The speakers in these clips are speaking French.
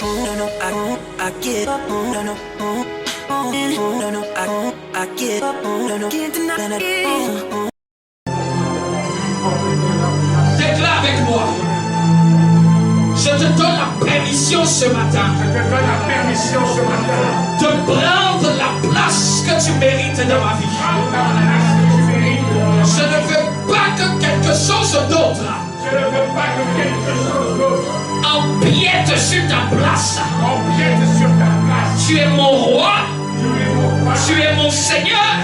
I give up, I give up, can't deny it. Déclare avec moi. Je te donne la permission ce matin. De prendre la place que tu mérites dans ma vie. Je ne veux pas que quelque chose d'autre empiète sur ta place. Tu es mon roi. Tu es mon Seigneur.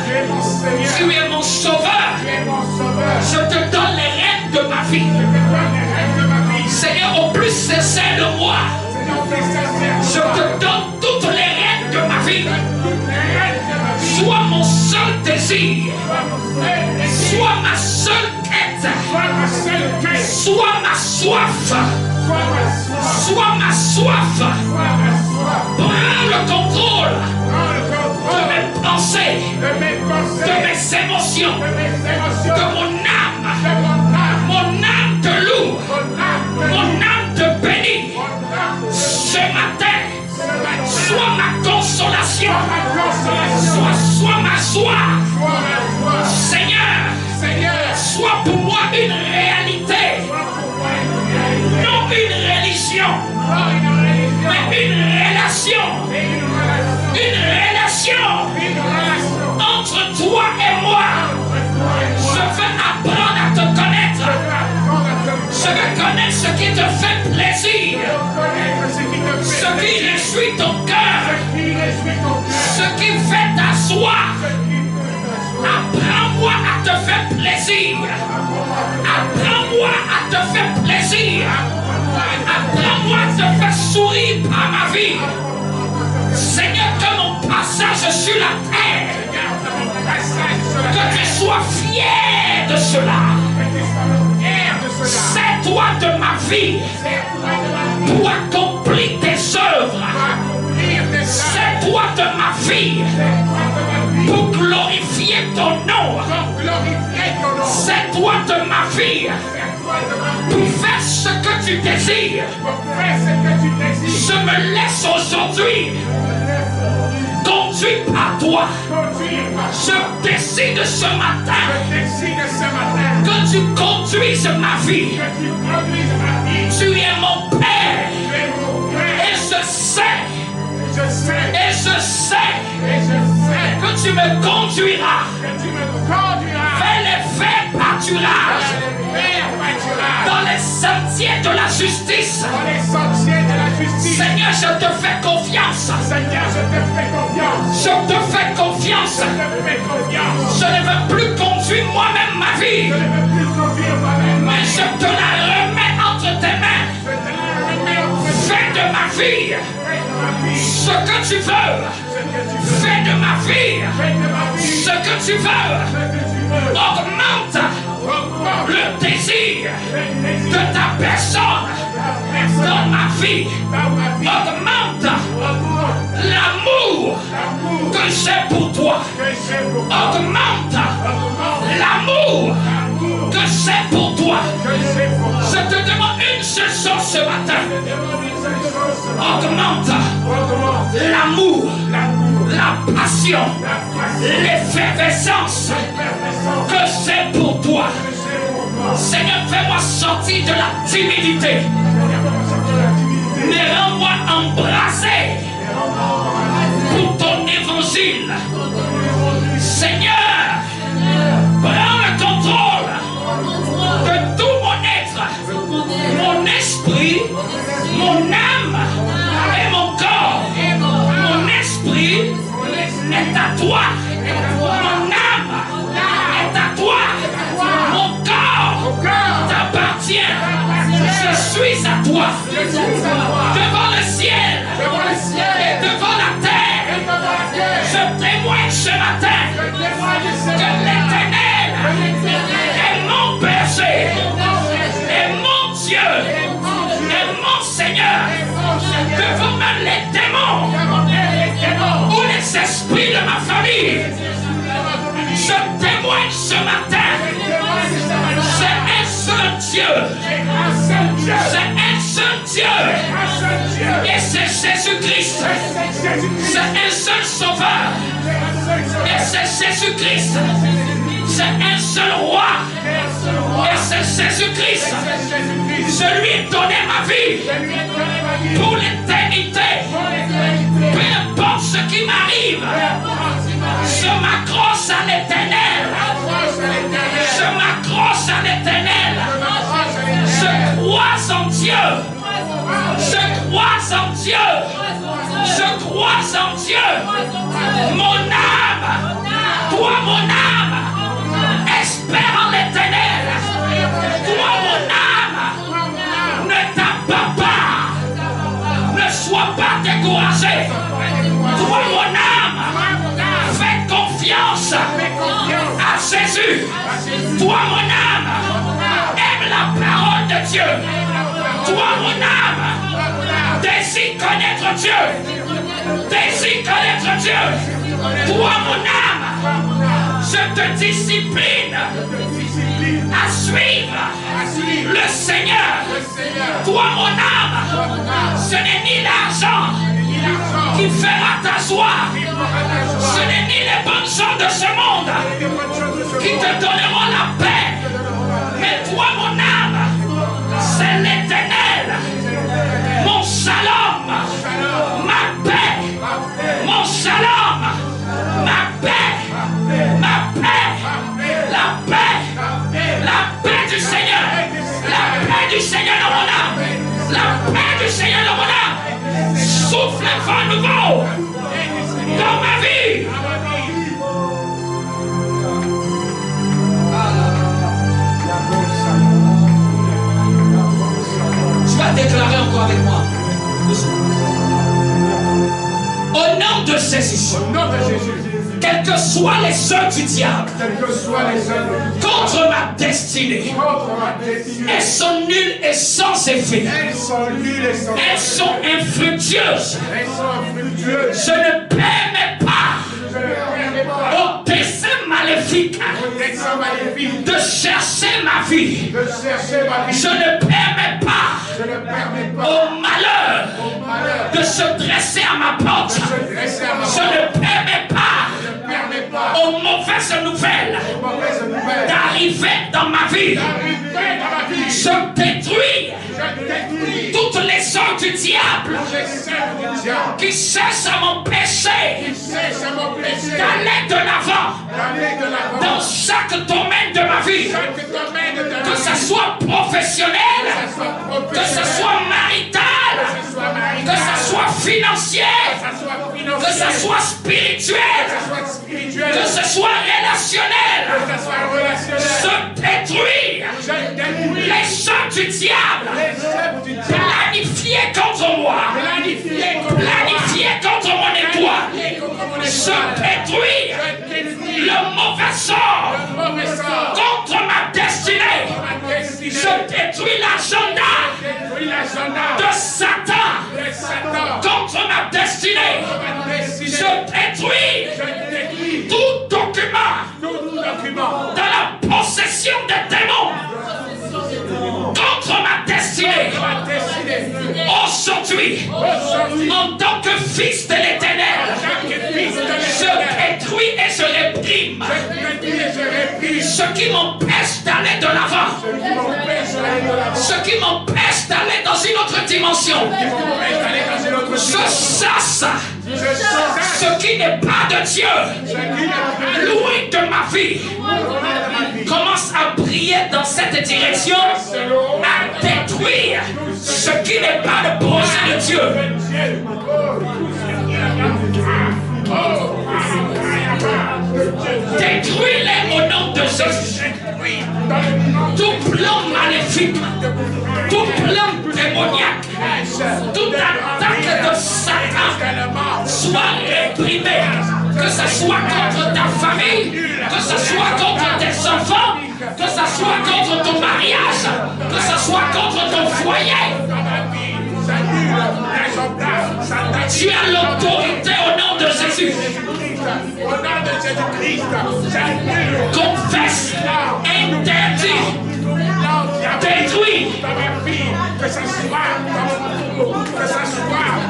Tu es mon Sauveur. Je te donne les rênes de ma vie. Seigneur, au plus sincère de moi, je te donne toutes les rênes de ma vie. Sois mon seul désir. Sois ma seule quête. Sois ma soif. Sois ma soif. Prends le contrôle de mes pensées, de mes émotions, de mon âme te loue, mon âme te bénit. Ce matin, sois ma consolation, sois ma joie. Seigneur, sois pour moi une réalité, non une religion, mais une relation. Une relation entre toi et moi. Je veux apprendre à te connaître. Je veux connaître ce qui te fait plaisir, ce qui réjouit ton cœur, ce qui fait ta joie. Apprends-moi à te faire plaisir. Apprends-moi à te faire plaisir. Apprends-moi à te faire sourire par ma vie. Seigneur, que mon passage sur la terre, que tu sois fier de cela. Sers-toi de ma vie pour accomplir tes œuvres. Sers-toi de ma vie pour glorifier ton nom. Sers-toi de ma vie pour faire ce que tu désires. Je me laisse aujourd'hui conduire par toi. Je décide ce matin que tu conduises ma vie. Tu es mon Père. Et je sais que tu me conduiras vers les verts pâturages, dans les sentiers de la justice. Seigneur, je te fais confiance. Je te fais confiance. Je ne veux plus conduire moi-même ma vie, mais je te la remets entre tes mains. Fais de ma vie ce que tu veux. Fais de ma vie ce que tu veux. Augmente le désir de ta personne dans ma vie. Augmente l'amour que j'ai pour toi. Augmente l'amour que j'ai pour toi. Je te demande une seule chose ce matin. Augmente l'amour, la passion, l'effervescence que j'ai pour toi. Seigneur, fais-moi sortir de la timidité. Mais rends-moi embrasé pour ton évangile. Seigneur, prends le contrôle de tout mon être, mon esprit, mon âme et mon corps. Mon esprit est à toi. Mon âme est à toi. Mon corps t'appartient. Je suis à toi. Devant le ciel et devant la terre, je témoigne ce matin que l'Éternel est mon berger, est mon Dieu, est mon Seigneur. Devant même les démons ou les esprits de ma famille, je témoigne ce matin. C'est un seul Dieu. C'est un seul Dieu. Et c'est Jésus-Christ. C'est un seul sauveur. Et c'est Jésus-Christ. C'est un seul roi. Et c'est Jésus-Christ. Je lui ai donné ma vie pour l'éternité. Peu importe ce qui m'arrive, je m'accroche à l'éternel. Je m'accroche à l'éternel. Je crois en Dieu. Je crois en Dieu. Je crois en Dieu. Mon âme, toi mon âme, espère en l'éternel. Toi mon âme, ne t'abat pas. Ne sois pas découragé. Toi mon âme, fais confiance à Jésus. Toi mon âme, aime la parole de Dieu. Toi mon âme, désire connaître Dieu. Désire connaître Dieu. Toi mon âme, je te discipline à suivre le Seigneur. Toi mon âme, ce n'est ni l'argent qui fera ta joie. Ce n'est ni les bonnes choses de ce monde qui te donneront la paix. Mais toi mon âme, c'est l'éternel. Mon shalom, ma paix. Mon shalom, ma paix. Ma paix. La paix. La paix du Seigneur. La paix du Seigneur dans mon âme. La paix du Seigneur dans mon âme. Souffle un vent nouveau dans ma vie. Tu vas déclarer encore avec moi. Au nom de Jésus. Quelles que soient les œuvres du diable contre ma destinée, elles sont nulles et sans effet. Elles sont infructueuses. Je ne permets pas au dessein maléfique de chercher ma vie. Je ne permets pas au malheur de se dresser à ma porte. Je ne permets pas aux mauvaises nouvelles d'arriver dans ma vie. Je détruis toutes les œuvres du diable qui cessent à m'empêcher d'aller de l'avant dans chaque domaine de ma vie, que ce soit professionnel, que ce soit marital, que ce soit financier, que ce soit spirituel, que ce soit relationnel. Je détruis les œuvres du diable planifiées contre moi, planifiées contre mon étoile. Je détruis le mauvais sort contre ma destinée. Je détruis l'agenda de Satan contre ma destinée. Je détruis tout document dans la possession des démons contre ma destinée. Aujourd'hui, en tant que fils de l'Éternel, je détruis et je réprime ce qui m'empêche d'aller de l'avant, ce qui m'empêche d'aller dans une autre dimension. Je chasse ce qui n'est pas de Dieu, loin de ma vie. Commence à briller dans cette direction, à détruire ce qui n'est pas le projet de Dieu. Détruis-les au nom de Jésus. Tout plan maléfique, tout plan démoniaque, toute attaque de Satan soit réprimée. Que ce soit contre ta famille, que ce soit contre tes enfants, que ce soit contre ton mariage, que ce soit contre ton foyer. Tu as l'autorité au nom de Jésus. Confesse, interdit, détruit. Que ça soit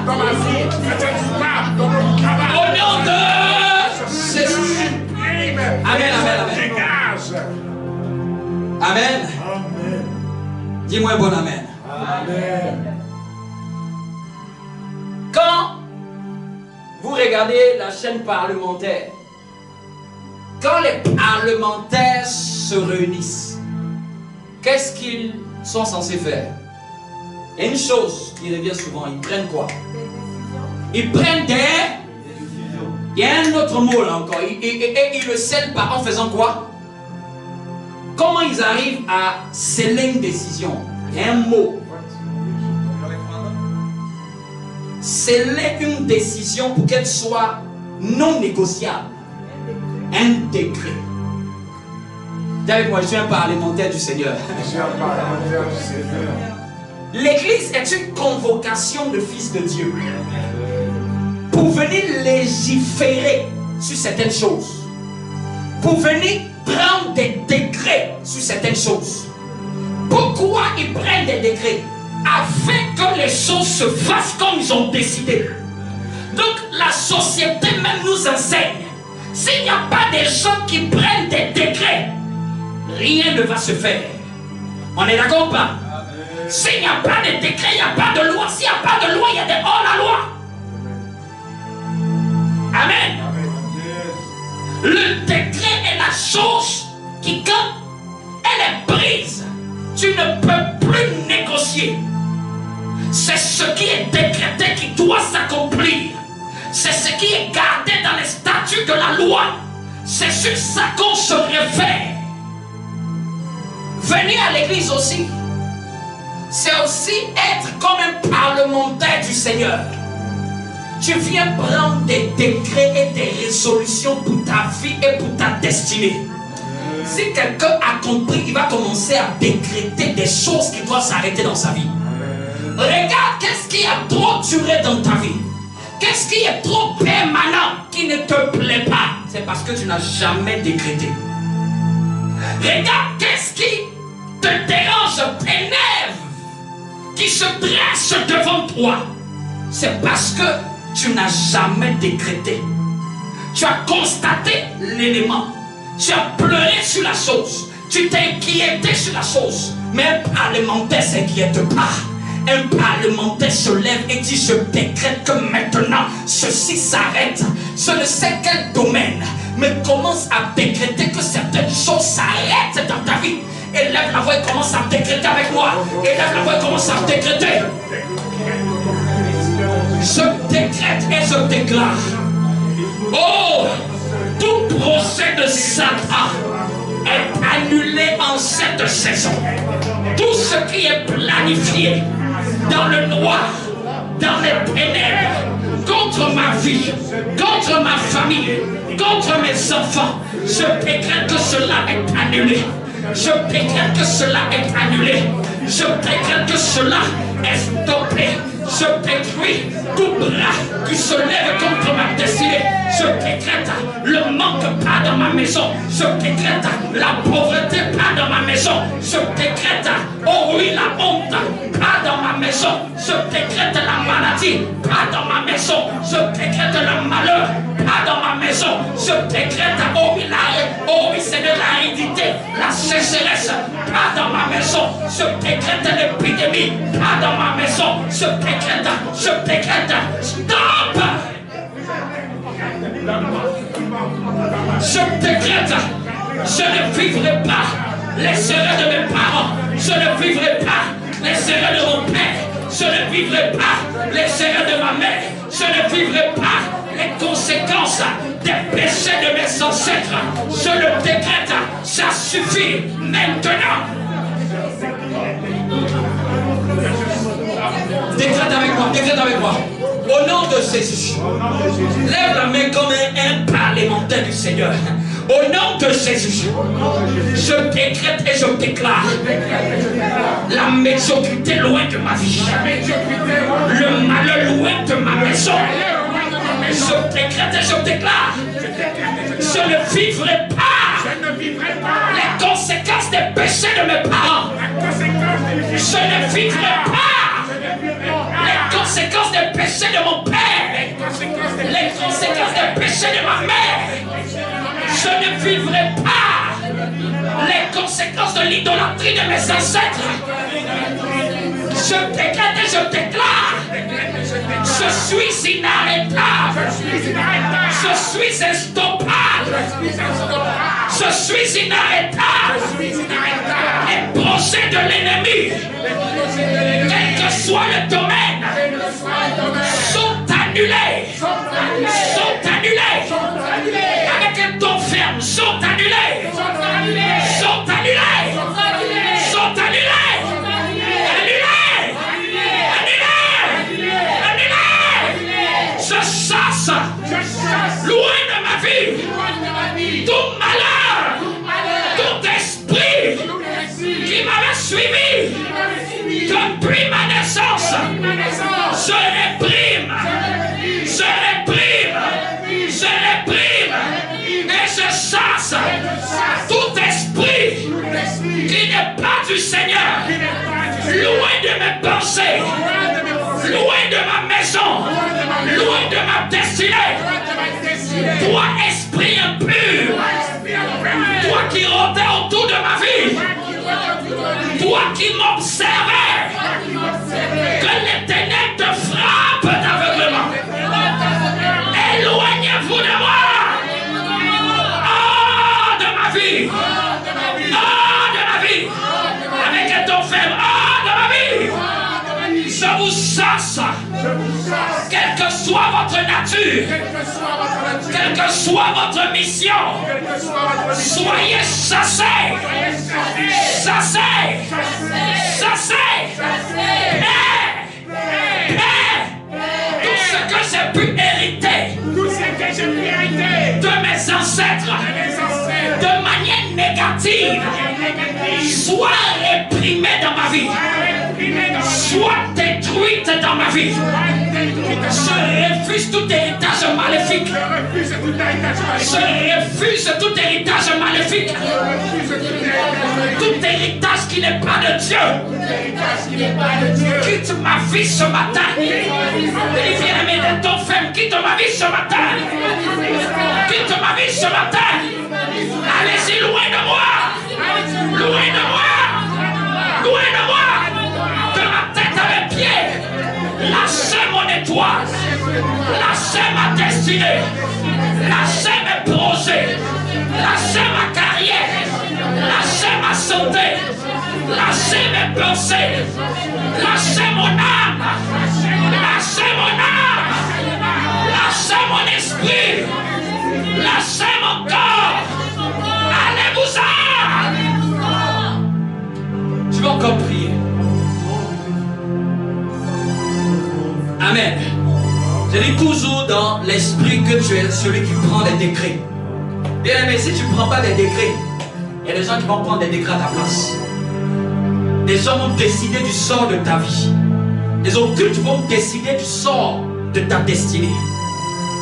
dans ma vie, que tu frappes dans mon travail. Au nom de Jésus. Amen, amen, amen. Dégage. Amen. Amen. Dis-moi un bon amen. Amen. Quand vous regardez la chaîne parlementaire, quand les parlementaires se réunissent, qu'est-ce qu'ils sont censés faire? Il y a une chose qui revient souvent, ils prennent quoi? Ils prennent des... Il y a un autre mot là encore, et ils le scellent par en faisant quoi? Comment ils arrivent à sceller une décision? Il y a un mot. Sceller une décision pour qu'elle soit non négociable. Un décret. Dis avec moi, je suis un parlementaire du Seigneur. Je suis un parlementaire du Seigneur. L'église est une convocation de fils de Dieu pour venir légiférer sur certaines choses, pour venir prendre des décrets sur certaines choses. Pourquoi ils prennent des décrets? Afin que les choses se fassent comme ils ont décidé. Donc la société même nous enseigne, s'il n'y a pas des gens qui prennent des décrets, rien ne va se faire. On est d'accord ou pas? S'il n'y a pas de décret, il n'y a pas de loi. S'il n'y a pas de loi, il y a des hors-la-loi. Amen. Le décret est la chose qui, quand elle est prise, tu ne peux plus négocier. C'est ce qui est décrété qui doit s'accomplir. C'est ce qui est gardé dans les statuts de la loi. C'est sur ça qu'on se réfère. Venir à l'église aussi, c'est aussi être comme un parlementaire du Seigneur. Tu viens prendre des décrets et des résolutions pour ta vie et pour ta destinée. Si quelqu'un a compris, il va commencer à décréter des choses qui doivent s'arrêter dans sa vie. Regarde qu'est-ce qui a trop duré dans ta vie. Qu'est-ce qui est trop permanent, qui ne te plaît pas. C'est parce que tu n'as jamais décrété. Regarde qu'est-ce qui te dérange, t'énerve, qui se dresse devant toi. C'est parce que tu n'as jamais décrété. Tu as constaté l'élément. Tu as pleuré sur la chose. Tu t'es inquiété sur la chose. Mais un parlementaire ne s'inquiète pas. Un parlementaire se lève et dit: je décrète que maintenant ceci s'arrête. Je ne sais quel domaine, mais commence à décréter que certaines choses s'arrêtent dans ta vie. Élève la voix et commence à décréter avec moi. Élève la voix et commence à décréter. Je décrète et je déclare. Oh, tout procès de Satan est annulé en cette saison. Tout ce qui est planifié dans le noir, dans les ténèbres, contre ma vie, contre ma famille, contre mes enfants, je décrète que cela est annulé. Je décrète que cela est annulé. Je décrète que cela est stoppé. Je détruis tout bras qui se lève contre ma destinée. Je décrète le manque pas dans ma maison. Je décrète la pauvreté pas dans ma maison. Je décrète, oh oui, la honte pas dans ma maison. Je décrète la maladie pas dans ma maison. Je décrète le malheur pas dans ma maison. Je décrète, oh oui, c'est de l'aridité, la sécheresse pas dans ma maison. Je décrète l'épidémie pas dans ma maison. Je décrète, stop! Je décrète, je ne vivrai pas les erreurs de mes parents. Je ne vivrai pas les erreurs de mon père. Je ne vivrai pas les erreurs de ma mère. Je ne vivrai pas les conséquences des péchés de mes ancêtres. Je le décrète, ça suffit maintenant. Décrète avec moi. Au nom de Jésus. Lève la main comme un parlementaire du Seigneur. Au nom de Jésus. Je décrète et je déclare la médiocrité loin de ma vie. Le malheur loin de ma maison. Je décrète et je déclare. Je ne vivrai pas les conséquences des péchés de mes parents. Je ne vivrai pas les conséquences des péchés péchés de mon père, les conséquences des péchés de ma mère. Je ne vivrai pas les conséquences de l'idolâtrie de mes ancêtres. Je décrète et je déclare. Je suis inarrêtable. Je suis instoppable. Je suis inarrêtable. Les projets de l'ennemi, quel que soit le domaine, sont annulés. Sont annulés. Avec un ton ferme, sont annulés. Sont annulés. Sont annulés. Je chasse loin de ma vie tout malheur, tout esprit qui m'avait suivi depuis ma naissance. Je réprime et je chasse tout esprit qui n'est pas du Seigneur, loin de mes pensées, loin de ma maison, loin de ma destinée. Toi, esprit impur, toi qui rôdais autour de ma vie, toi qui m'observais, que les ténèbres te frappent d'aveuglement. Éloignez-vous de moi. Oh, de ma vie. Oh, de ma vie. Avec un ton faible. Oh, de ma vie. Je vous chasse. Quelle que soit votre nature, quelle que soit votre mission, soyez chassés. Chassés. Tout ce que j'ai pu hériter de mes ancêtres de manière négative soit réprimé dans ma vie, soit détruite dans ma vie. Je refuse tout héritage maléfique. Je refuse tout héritage maléfique. Tout héritage qui n'est pas de Dieu. Quitte ma vie ce matin. Bien-aimé de ton femme, quitte ma vie ce matin. Quitte ma vie ce matin. Allez-y loin de moi. Loin de moi. Loin de moi. De ma tête à mes pieds. Lâchez mon étoile. Lâchez ma destinée. Lâchez mes projets. Lâchez ma carrière. Lâchez ma santé. Lâchez mes pensées. Lâchez mon âme. Lâchez mon âme. Lâchez mon esprit. Lâchez mon corps. Allez-vous-en. Je vais encore prier. Amen. Je dis toujours dans l'esprit que tu es celui qui prend les décrets. Bien aimé, si tu ne prends pas les décrets, il y a des gens qui vont prendre des décrets à ta place. Des gens vont décider du sort de ta vie. Les occultes vont décider du sort de ta destinée.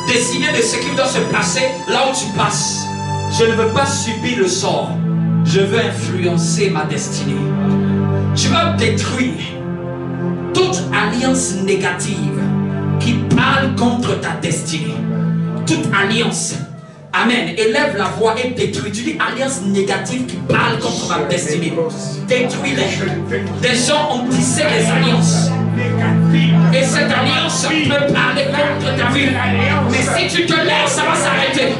Décider de ce qui doit se passer là où tu passes. Je ne veux pas subir le sort. Je veux influencer ma destinée. Tu vas détruire toute alliance négative qui parle contre ta destinée. Toute alliance. Amen. Élève la voix et détruis. Tu dis alliance négative qui parle contre ma destinée. Détruis-les. Des gens ont tissé les alliances. Et cette alliance peut parler contre ta vie. Mais si tu te lèves, ça va s'arrêter.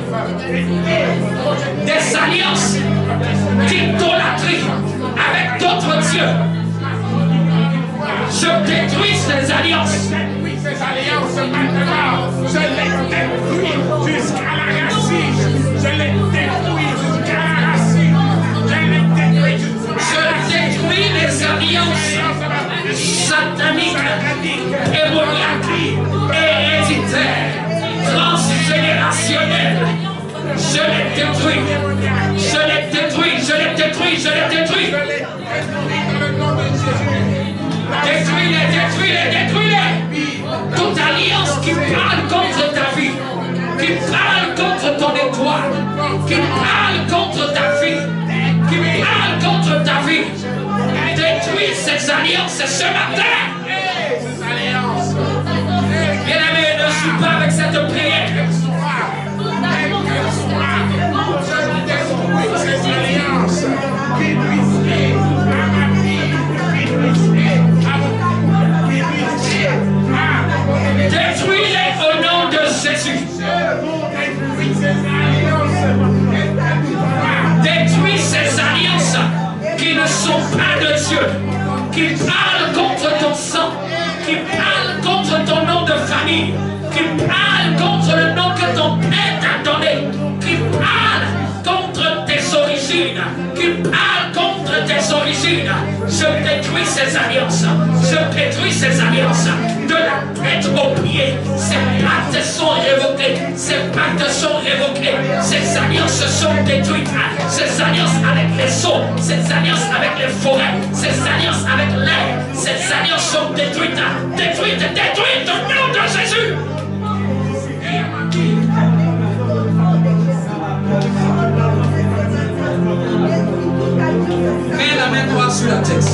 Des alliances d'idolâtrie avec d'autres dieux. Je détruis ces alliances. Je les détruis jusqu'à la racine. Je les détruis jusqu'à la racine. Je détruis les alliances sataniques, démoniaques, héréditaires, transgénérationnelles. Je les détruis. Je les détruis. Je les détruis. Je les détruis. Détruis-les, détruis-les, détruis-les. Toute alliance qui parle contre ta vie, qui parle contre ton étoile, qui parle contre ta vie, qui parle contre ta vie, détruis ces alliances ce matin. cette prière. Détruis-les au nom de Jésus. Détruis ces alliances qui ne sont pas de Dieu, qui parlent contre ton sang, qui parlent contre ton nom de famille, qui parlent contre le nom que ton père t'a donné, qui parlent contre tes origines, qui parlent contre tes origines. Je détruis ces alliances. Je détruis ces alliances. De la tête aux pieds, ces pactes sont révoqués. Ces pactes sont révoqués. Ces alliances sont détruites. Ces alliances avec les eaux, ces alliances avec les forêts, ces alliances avec l'air, ces alliances sont détruites. Détruites, détruites au nom de Jésus. Mets la main droite sur la tête.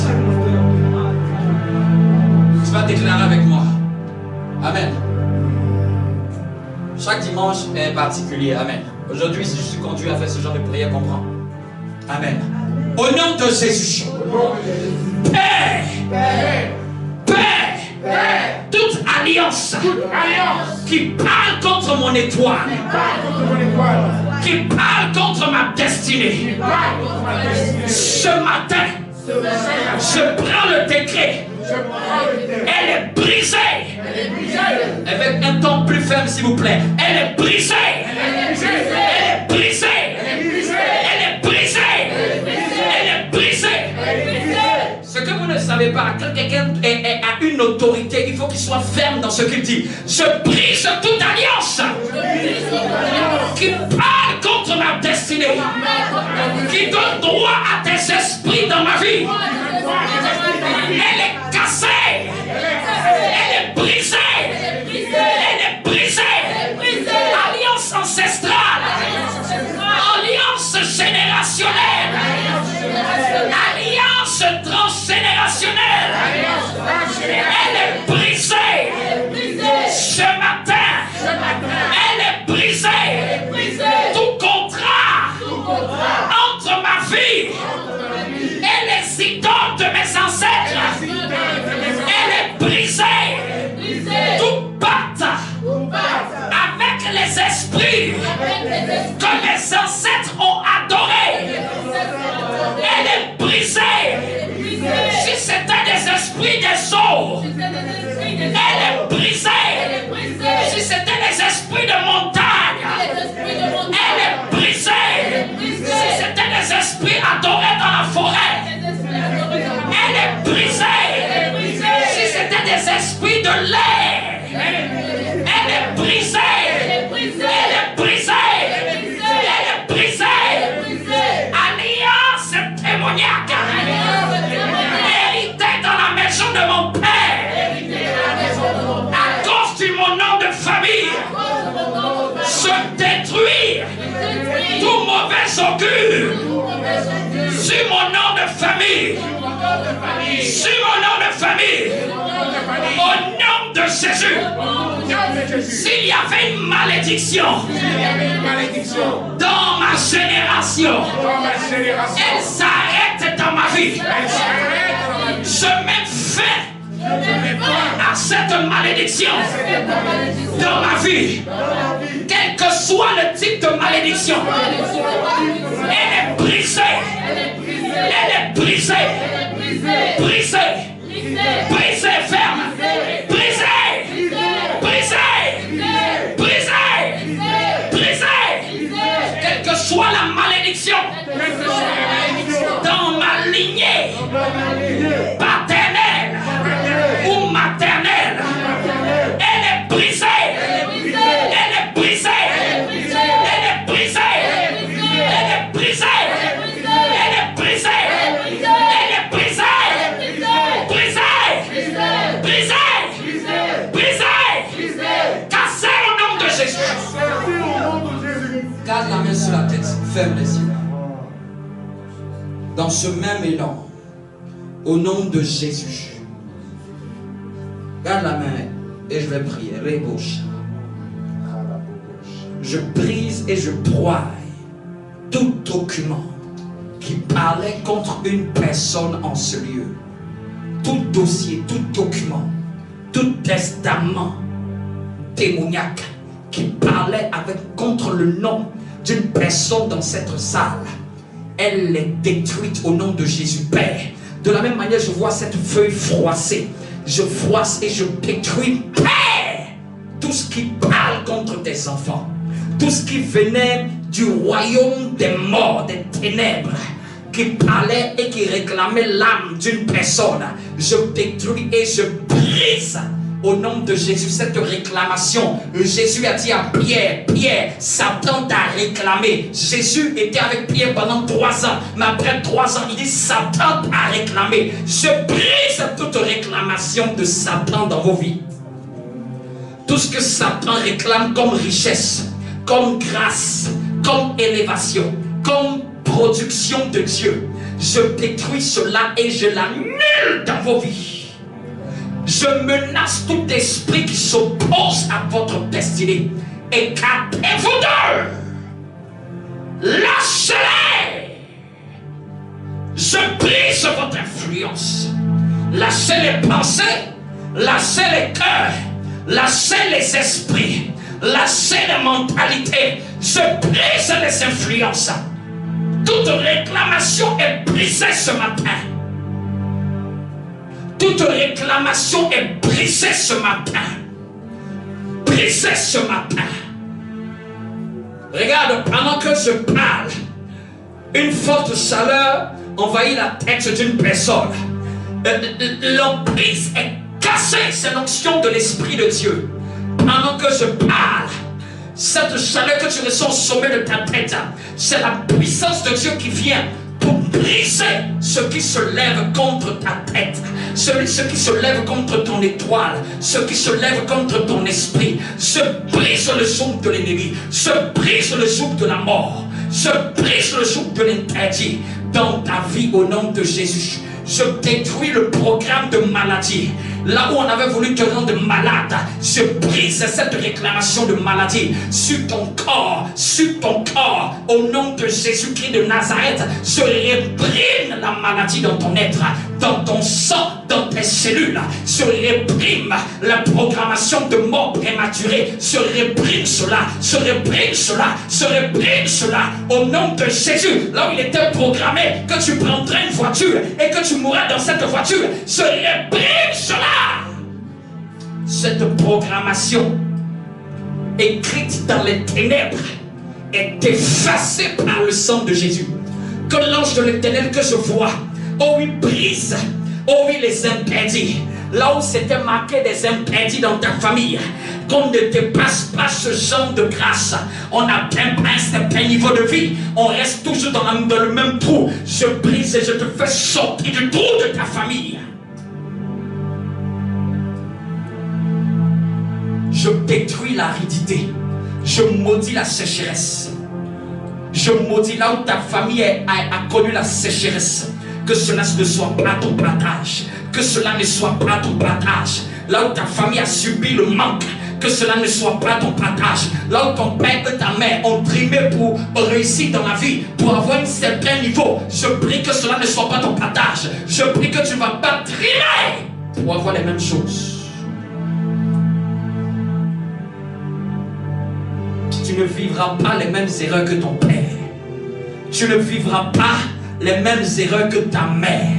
Tu vas déclarer avec moi. Amen. Chaque dimanche est particulier. Amen. Aujourd'hui, si je suis conduit à faire ce genre de prière, comprends. Amen. Au nom de Jésus. Paix. Paix. Toute alliance qui parle contre mon étoile, qui parle contre ma destinée. Ce matin, je prends le décret. Elle est brisée. Avec un ton plus ferme, s'il vous plaît. Elle est brisée. Elle est brisée. Elle est brisée. Elle est brisée. Ce que vous ne savez pas, quand quelqu'un a une autorité, il faut qu'il soit ferme dans ce qu'il dit. Je brise toute alliance qui parle contre ma destinée, qui donne droit à tes esprits dans ma vie. Elle est cassée. Elle est brisée. Elle est brisée. Alliance ancestrale. Alliance générationnelle. Alliance transgénérationnelle. Elle est brisée. Ce matin, elle est brisée. Tout contrat entre ma vie et les idoles de mes ancêtres, elle est brisée. Tout pacte avec les esprits que mes ancêtres ont adorés, elle est brisée. Si c'était des esprits des eaux, elle est brisée. Si c'était des esprits de montagne, elle est brisée. Si c'était des esprits adorés dans la forêt, elle est brisée. Si c'était des esprits de l'air, elle est brisée. Elle est brisée. Elle est brisée. Alliance démoniaque héritée dans la maison de mon père à cause de mon nom de famille. Je détruis tout mauvais augure sur mon nom de famille. Sur mon nom de famille. Au nom de Jésus. S'il y avait une malédiction dans ma génération, elle s'arrête dans ma vie. Je mets fin à cette malédiction dans ma vie. Quel que soit le type de malédiction, elle est brisée. Elle est brisée. Brisée. Brisée ferme. Brisée. Brisée. Brisée. Brisée. Quelle que soit la malédiction dans ma lignée paternelle ou maternelle, elle est brisée. Elle est brisée. Elle est brisée. Elle est brisée. Elle est brisée. Elle est brisée. Brisée. Brisée. Brisée. Cassée au nom de Jésus. Garde la main sur la tête, ferme les yeux. Dans ce même élan, au nom de Jésus, garde la main et je vais prier. Rebouche. je brise et je broie tout document qui parlait contre une personne en ce lieu. Tout dossier, tout document, tout testament démoniaque qui parlait contre le nom d'une personne dans cette salle, elle est détruite au nom de Jésus. Père, de la même manière, je vois cette feuille froissée. Je froisse et je détruis, Père, tout ce qui parle contre tes enfants, tout ce qui venait du royaume des morts, des ténèbres, qui parlait et qui réclamait l'âme d'une personne. Je détruis et je brise au nom de Jésus cette réclamation. Jésus a dit à Pierre, Pierre, Satan t'a réclamé. Jésus était avec Pierre pendant 3 ans, mais après 3 ans, il dit Satan t'a réclamé. Je brise toute réclamation de Satan dans vos vies. Tout ce que Satan réclame comme richesse, comme grâce, comme élévation, comme production de Dieu, je détruis cela et je l'annule dans vos vies. Je menace tout esprit qui s'oppose à votre destinée. Écartez-vous d'eux. Lâchez-les. Je brise votre influence. Lâchez les pensées, lâchez les cœurs, lâchez les esprits, lâchez les mentalités. Je brise les influences. Toute réclamation est brisée ce matin. Toute réclamation est brisée ce matin. Brisée ce matin. Regarde, pendant que je parle, une forte chaleur envahit la tête d'une personne. L'emprise est cassée, c'est l'onction de l'Esprit de Dieu. Pendant que je parle, cette chaleur que tu ressens au sommet de ta tête, c'est la puissance de Dieu qui vient pour briser ce qui se lève contre ta tête, ce qui se lève contre ton étoile, ce qui se lève contre ton esprit. Je brise le joug de l'ennemi, je brise le joug de la mort, je brise le joug de l'interdit dans ta vie au nom de Jésus. Je détruis le programme de maladie. Là où on avait voulu te rendre malade, je brise cette réclamation de maladie sur ton corps, au nom de Jésus-Christ de Nazareth. Je réprime la maladie dans ton être, dans ton sang, dans tes cellules. Je réprime la programmation de mort prématurée. Je réprime cela, je réprime cela, je réprime cela au nom de Jésus. Là où il était programmé que tu prendrais une voiture et que tu mourrais dans cette voiture, je réprime cela. Cette programmation écrite dans les ténèbres est effacée par le sang de Jésus. Que l'ange de l'Éternel que je vois, oh oui, brise, oh oui, les interdits. Là où c'était marqué des interdits dans ta famille, qu'on ne dépasse pas ce genre de grâce. On n'atteint pas un certain niveau de vie, on reste toujours dans le même trou. Je brise et je te fais sortir du trou de ta famille. Je détruis l'aridité. Je maudis la sécheresse. Je maudis là où ta famille a connu la sécheresse. Que cela ne soit pas ton partage. Que cela ne soit pas ton partage. Là où ta famille a subi le manque. Que cela ne soit pas ton partage. Là où ton père et ta mère ont trimé pour réussir dans la vie, pour avoir un certain niveau, je prie que cela ne soit pas ton partage. Je prie que tu ne vas pas trimer pour avoir les mêmes choses. Tu ne vivras pas les mêmes erreurs que ton père. Tu ne vivras pas les mêmes erreurs que ta mère.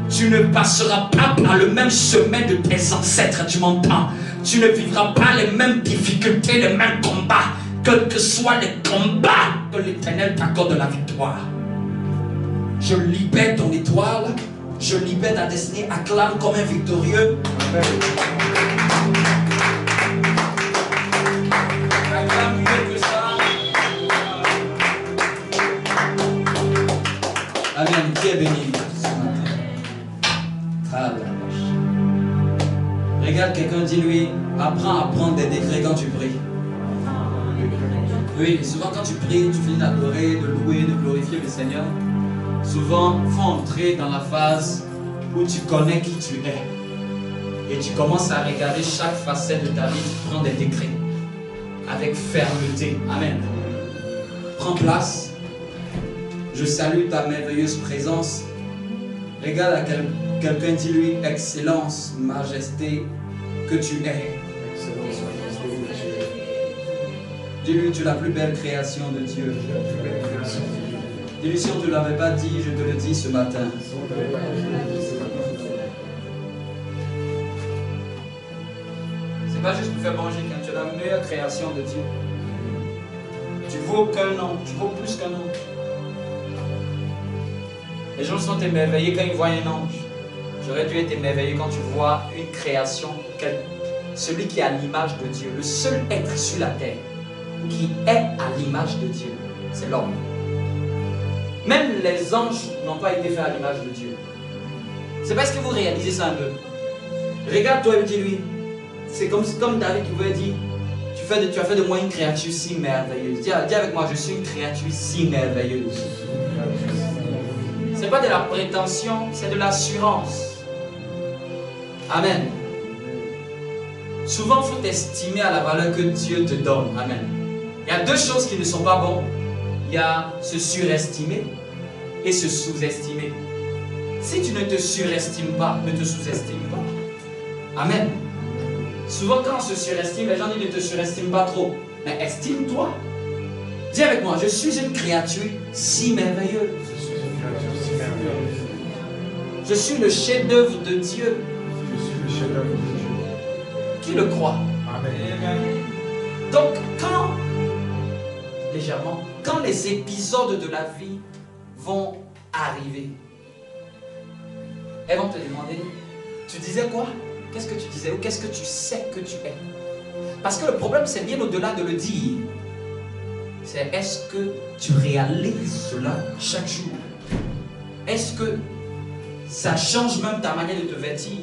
Tu ne passeras pas par le même chemin de tes ancêtres, tu m'entends? Tu ne vivras pas les mêmes difficultés, les mêmes combats, quels que soient les combats, que l'Éternel t'accorde la victoire. Je libère ton étoile, je libère ta destinée, acclame comme un victorieux. Amen. Acclame mieux que ça. Amen. Qui est béni ce matin? Regarde quelqu'un, dis-lui, apprends à prendre des décrets quand tu pries. Oui, souvent quand tu pries, tu finis d'adorer, de louer, de glorifier le Seigneur. Souvent, il faut entrer dans la phase où tu connais qui tu es. Et tu commences à regarder chaque facette de ta vie, tu prends des décrets. avec fermeté. Amen. Prends place. Je salue ta merveilleuse présence. Regarde à quelqu'un, dis-lui, excellence, majesté, que tu es. Dis-lui, tu es la plus belle création de Dieu. Dis-lui, si on ne te l'avait pas dit, je te le dis ce matin. C'est pas juste pour faire manger, quand tu es la meilleure création de Dieu. Tu vaux qu'un ange, tu vaux plus qu'un ange. Les gens sont émerveillés quand ils voient un ange. J'aurais dû être émerveillé quand tu vois une création, celui qui est à l'image de Dieu, le seul être sur la terre qui est à l'image de Dieu, c'est l'homme. Même les anges n'ont pas été faits à l'image de Dieu. C'est parce que vous réalisez ça un peu. Regarde-toi et dis-lui, c'est comme David qui pouvait dire, tu as fait de moi une créature si merveilleuse. Dis avec moi, je suis une créature si merveilleuse. Ce n'est pas de la prétention, c'est de l'assurance. Amen. Souvent, il faut t'estimer à la valeur que Dieu te donne. Amen. Il y a deux choses qui ne sont pas bonnes. Il y a se surestimer et se sous-estimer. Si tu ne te surestimes pas, ne te sous-estime pas. Amen. Souvent, quand on se surestime, les gens disent ne te surestime pas trop. Mais estime-toi. Dis avec moi, je suis une créature si merveilleuse. Je suis le chef-d'œuvre de Dieu. Qui le croit? Amen. Donc, quand les épisodes de la vie vont arriver, elles vont te demander, tu disais quoi? Qu'est-ce que tu disais ou qu'est-ce que tu sais que tu es? Parce que le problème, c'est bien au-delà de le dire. C'est est-ce que tu réalises cela chaque jour? Est-ce que ça change même ta manière de te vêtir?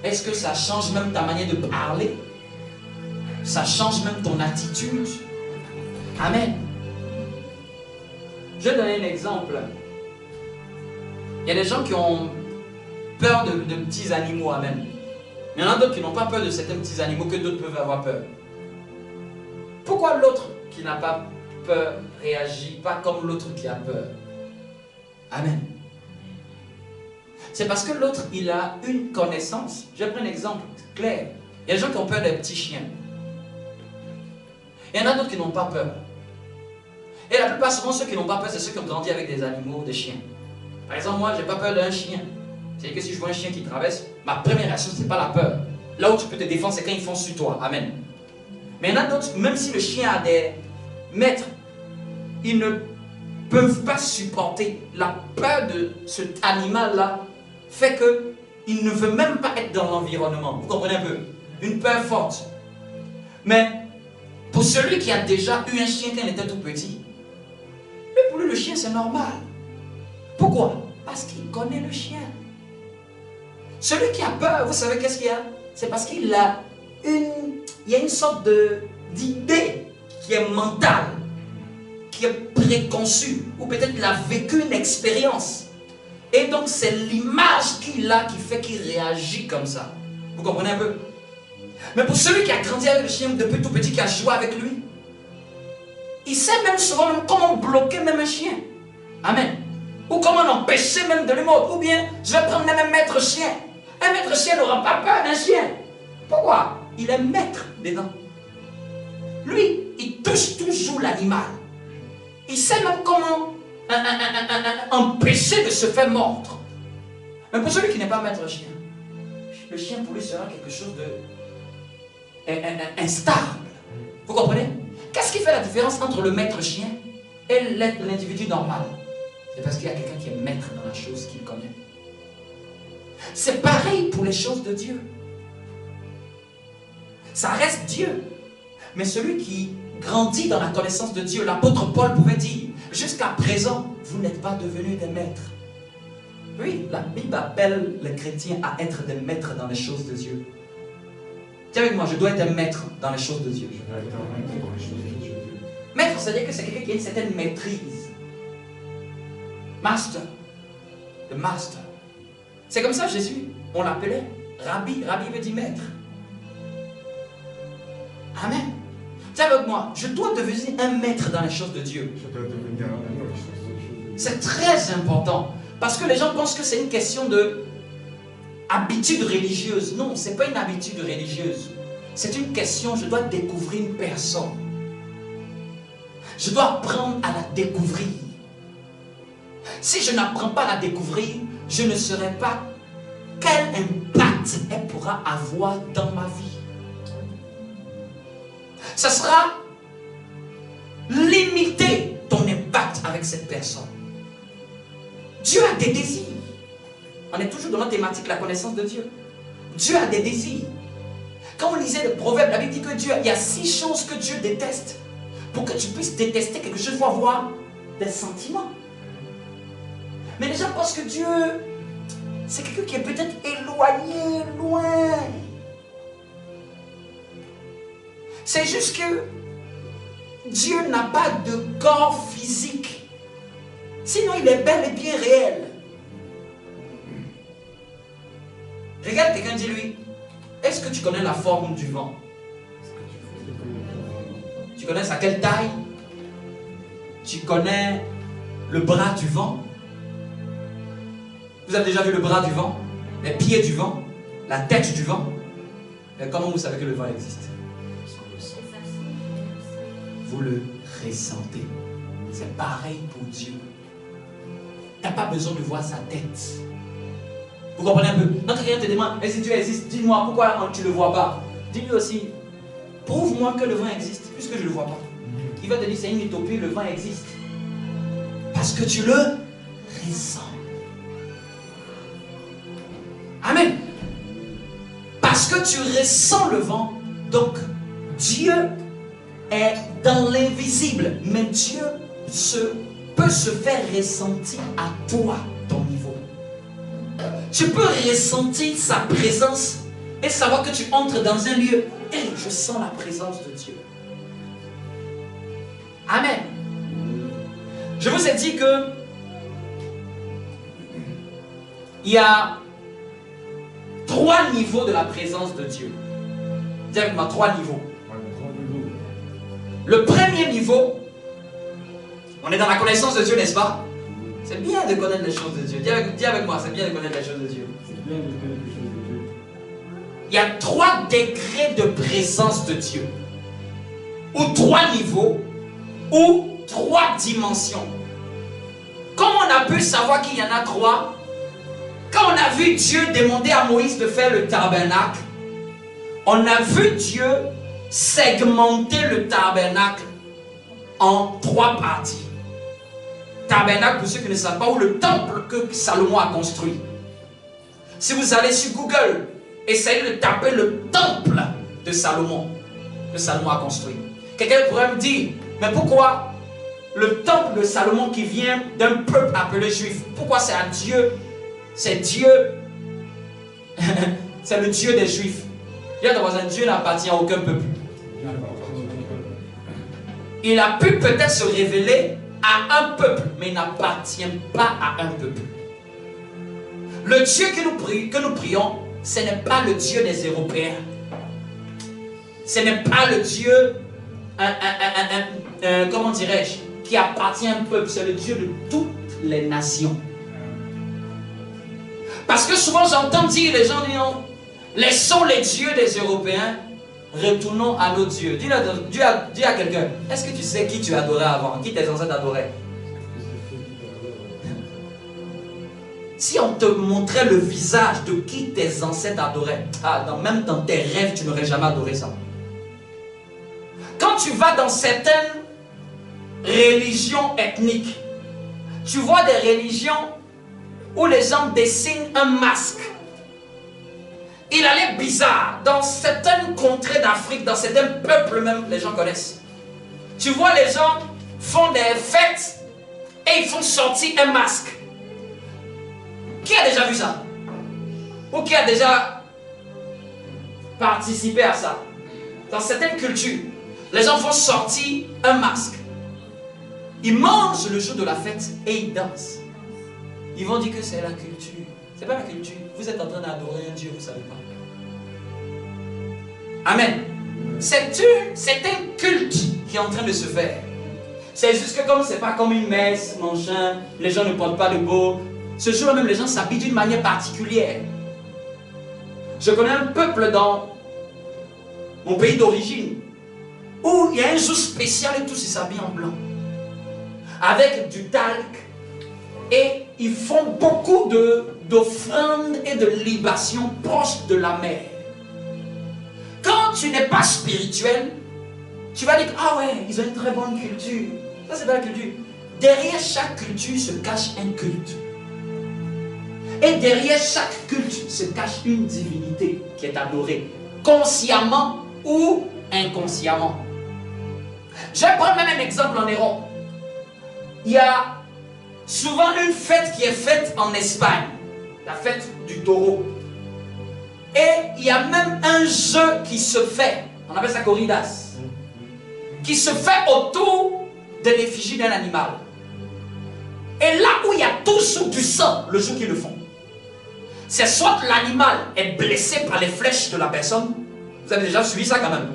Est-ce que ça change même ta manière de parler? Ça change même ton attitude? Amen. Je vais donner un exemple. Il y a des gens qui ont peur de petits animaux, amen. Mais il y en a d'autres qui n'ont pas peur de certains petits animaux que d'autres peuvent avoir peur. Pourquoi l'autre qui n'a pas peur réagit pas comme l'autre qui a peur? Amen. C'est parce que l'autre, il a une connaissance. Je vais prendre un exemple clair. Il y a des gens qui ont peur des petits chiens. Il y en a d'autres qui n'ont pas peur. Et la plupart, souvent, ceux qui n'ont pas peur, c'est ceux qui ont grandi avec des animaux, des chiens. Par exemple, moi, je n'ai pas peur d'un chien. C'est-à-dire que si je vois un chien qui traverse, ma première réaction, ce n'est pas la peur. Là où tu peux te défendre, c'est quand ils fonce sur toi. Amen. Mais il y en a d'autres, même si le chien a des maîtres, ils ne peuvent pas supporter la peur de cet animal-là, fait qu'il ne veut même pas être dans l'environnement. Vous comprenez un peu? Une peur forte. Mais pour celui qui a déjà eu un chien quand il était tout petit, mais pour lui, le chien, c'est normal. Pourquoi? Parce qu'il connaît le chien. Celui qui a peur, vous savez qu'est-ce qu'il y a? C'est parce qu'il a il y a une sorte d'idée qui est mentale, qui est préconçue, ou peut-être il a vécu une expérience. Et donc c'est l'image qu'il a qui fait qu'il réagit comme ça. Vous comprenez un peu? Mais pour celui qui a grandi avec le chien depuis tout petit, qui a joué avec lui, il sait même souvent même comment bloquer même un chien. Amen. Ou comment l'empêcher même de lui mordre. Ou bien, je vais prendre même un maître chien. Un maître chien n'aura pas peur d'un chien. Pourquoi? Il est maître dedans. Lui, il touche toujours l'animal. Il sait même comment empêcher de se faire mordre. Mais pour celui qui n'est pas maître chien, le chien pour lui sera quelque chose de instable. Vous comprenez? Qu'est-ce qui fait la différence entre le maître chien et l'individu normal? C'est parce qu'il y a quelqu'un qui est maître dans la chose qu'il connaît. C'est pareil pour les choses de Dieu. Ça reste Dieu. Mais celui qui grandit dans la connaissance de Dieu, l'apôtre Paul pouvait dire, jusqu'à présent, vous n'êtes pas devenus des maîtres. Oui, la Bible appelle les chrétiens à être des maîtres dans les choses de Dieu. Dis avec moi, je dois être un maître dans les choses de Dieu. Maître, c'est-à-dire que c'est quelqu'un qui a une certaine maîtrise. Master. Le master. C'est comme ça Jésus, on l'appelait Rabbi. Rabbi veut dire maître. Amen. Dis avec moi, je dois devenir un maître dans les choses de Dieu. C'est très important. Parce que les gens pensent que c'est une question de habitude religieuse. Non, ce n'est pas une habitude religieuse. C'est une question, je dois découvrir une personne. Je dois apprendre à la découvrir. Si je n'apprends pas à la découvrir, je ne saurai pas quel impact elle pourra avoir dans ma vie. Ça sera limité ton impact avec cette personne. Dieu a des désirs. On est toujours dans la thématique la connaissance de Dieu. Dieu a des désirs. Quand on lisait le proverbe, la Bible dit que Dieu, il y a 6 choses que Dieu déteste. Pour que tu puisses détester quelque chose, il faut avoir des sentiments. Mais les gens pensent que Dieu, c'est quelqu'un qui est peut-être éloigné, loin. C'est juste que Dieu n'a pas de corps physique. Sinon, il est bel et bien réel. Regarde quelqu'un, dis-lui, est-ce que tu connais la forme du vent? Tu connais à quelle taille? Tu connais le bras du vent? Vous avez déjà vu le bras du vent? Les pieds du vent? La tête du vent? Et comment vous savez que le vent existe? Vous le ressentez. C'est pareil pour Dieu. Tu n'as pas besoin de voir sa tête. Vous comprenez un peu? Quand quelqu'un te demande, mais si Dieu existe, dis-moi pourquoi tu ne le vois pas. Dis-lui aussi, prouve-moi que le vent existe, puisque je ne le vois pas. Il va te dire, c'est une utopie, le vent existe. Parce que tu le ressens. Amen. Parce que tu ressens le vent, donc Dieu est dans l'invisible, mais Dieu peut se faire ressentir à toi, ton niveau. Tu peux ressentir sa présence et savoir que tu entres dans un lieu. Et je sens la présence de Dieu. Amen. Je vous ai dit que il y a 3 niveaux de la présence de Dieu. Dis avec moi, 3 niveaux. Le premier niveau, on est dans la connaissance de Dieu, n'est-ce pas? C'est bien de connaître les choses de Dieu. Dis avec moi, c'est bien de connaître les choses de Dieu. Il y a 3 degrés de présence de Dieu. Ou 3 niveaux, ou 3 dimensions. Comment on a pu savoir qu'il y en a 3? Quand on a vu Dieu demander à Moïse de faire le tabernacle, on a vu Dieu segmenter le tabernacle en 3 parties. Tabernacle, pour ceux qui ne savent pas, ou le temple que Salomon a construit. Si vous allez sur Google, essayez de taper le temple de Salomon, que Salomon a construit. Quelqu'un pourrait me dire, mais pourquoi le temple de Salomon qui vient d'un peuple appelé juif, pourquoi c'est à Dieu? C'est Dieu, c'est le Dieu des Juifs. Dieu n'appartient à aucun peuple. Il a pu peut-être se révéler à un peuple, mais il n'appartient pas à un peuple. Le Dieu que nous prions, ce n'est pas le Dieu des Européens. Ce n'est pas le Dieu, comment dirais-je, qui appartient à un peuple. C'est le Dieu de toutes les nations. Parce que souvent j'entends dire, les gens disent, laissons les dieux des Européens, retournons à nos dieux. Dis à quelqu'un, est-ce que tu sais qui tu adorais avant? Qui tes ancêtres adoraient? Si on te montrait le visage de qui tes ancêtres adoraient, même dans tes rêves, tu n'aurais jamais adoré ça. Quand tu vas dans certaines religions ethniques, tu vois des religions où les gens dessinent un masque. Il a l'air bizarre. Dans certaines contrées d'Afrique, dans certains peuples même, les gens connaissent. Tu vois, les gens font des fêtes et ils font sortir un masque. Qui a déjà vu ça? Ou qui a déjà participé à ça? Dans certaines cultures, les gens font sortir un masque. Ils mangent le jour de la fête et ils dansent. Ils vont dire que c'est la culture. C'est pas la culture. Vous êtes en train d'adorer un Dieu, vous ne savez pas. Amen. c'est un culte qui est en train de se faire. C'est juste que comme c'est pas comme une messe, machin, les gens ne portent pas le beau. Ce jour-là même, les gens s'habillent d'une manière particulière. Je connais un peuple dans mon pays d'origine où il y a un jour spécial et tous ils s'habillent en blanc. Avec du talc. Et ils font beaucoup d'offrandes et de libations proches de la mer. Quand tu n'es pas spirituel, tu vas dire, ah ouais, ils ont une très bonne culture. Ça, c'est pas la culture. Derrière chaque culture se cache un culte. Et derrière chaque culte se cache une divinité qui est adorée, consciemment ou inconsciemment. Je vais prendre même un exemple en Europe. Il y a souvent une fête qui est faite en Espagne, la fête du taureau. Et il y a même un jeu qui se fait, on appelle ça corridas, qui se fait autour de l'effigie d'un animal. Et là où il y a toujours du sang, le jour qu'ils le font, c'est soit l'animal est blessé par les flèches de la personne, vous avez déjà suivi ça quand même,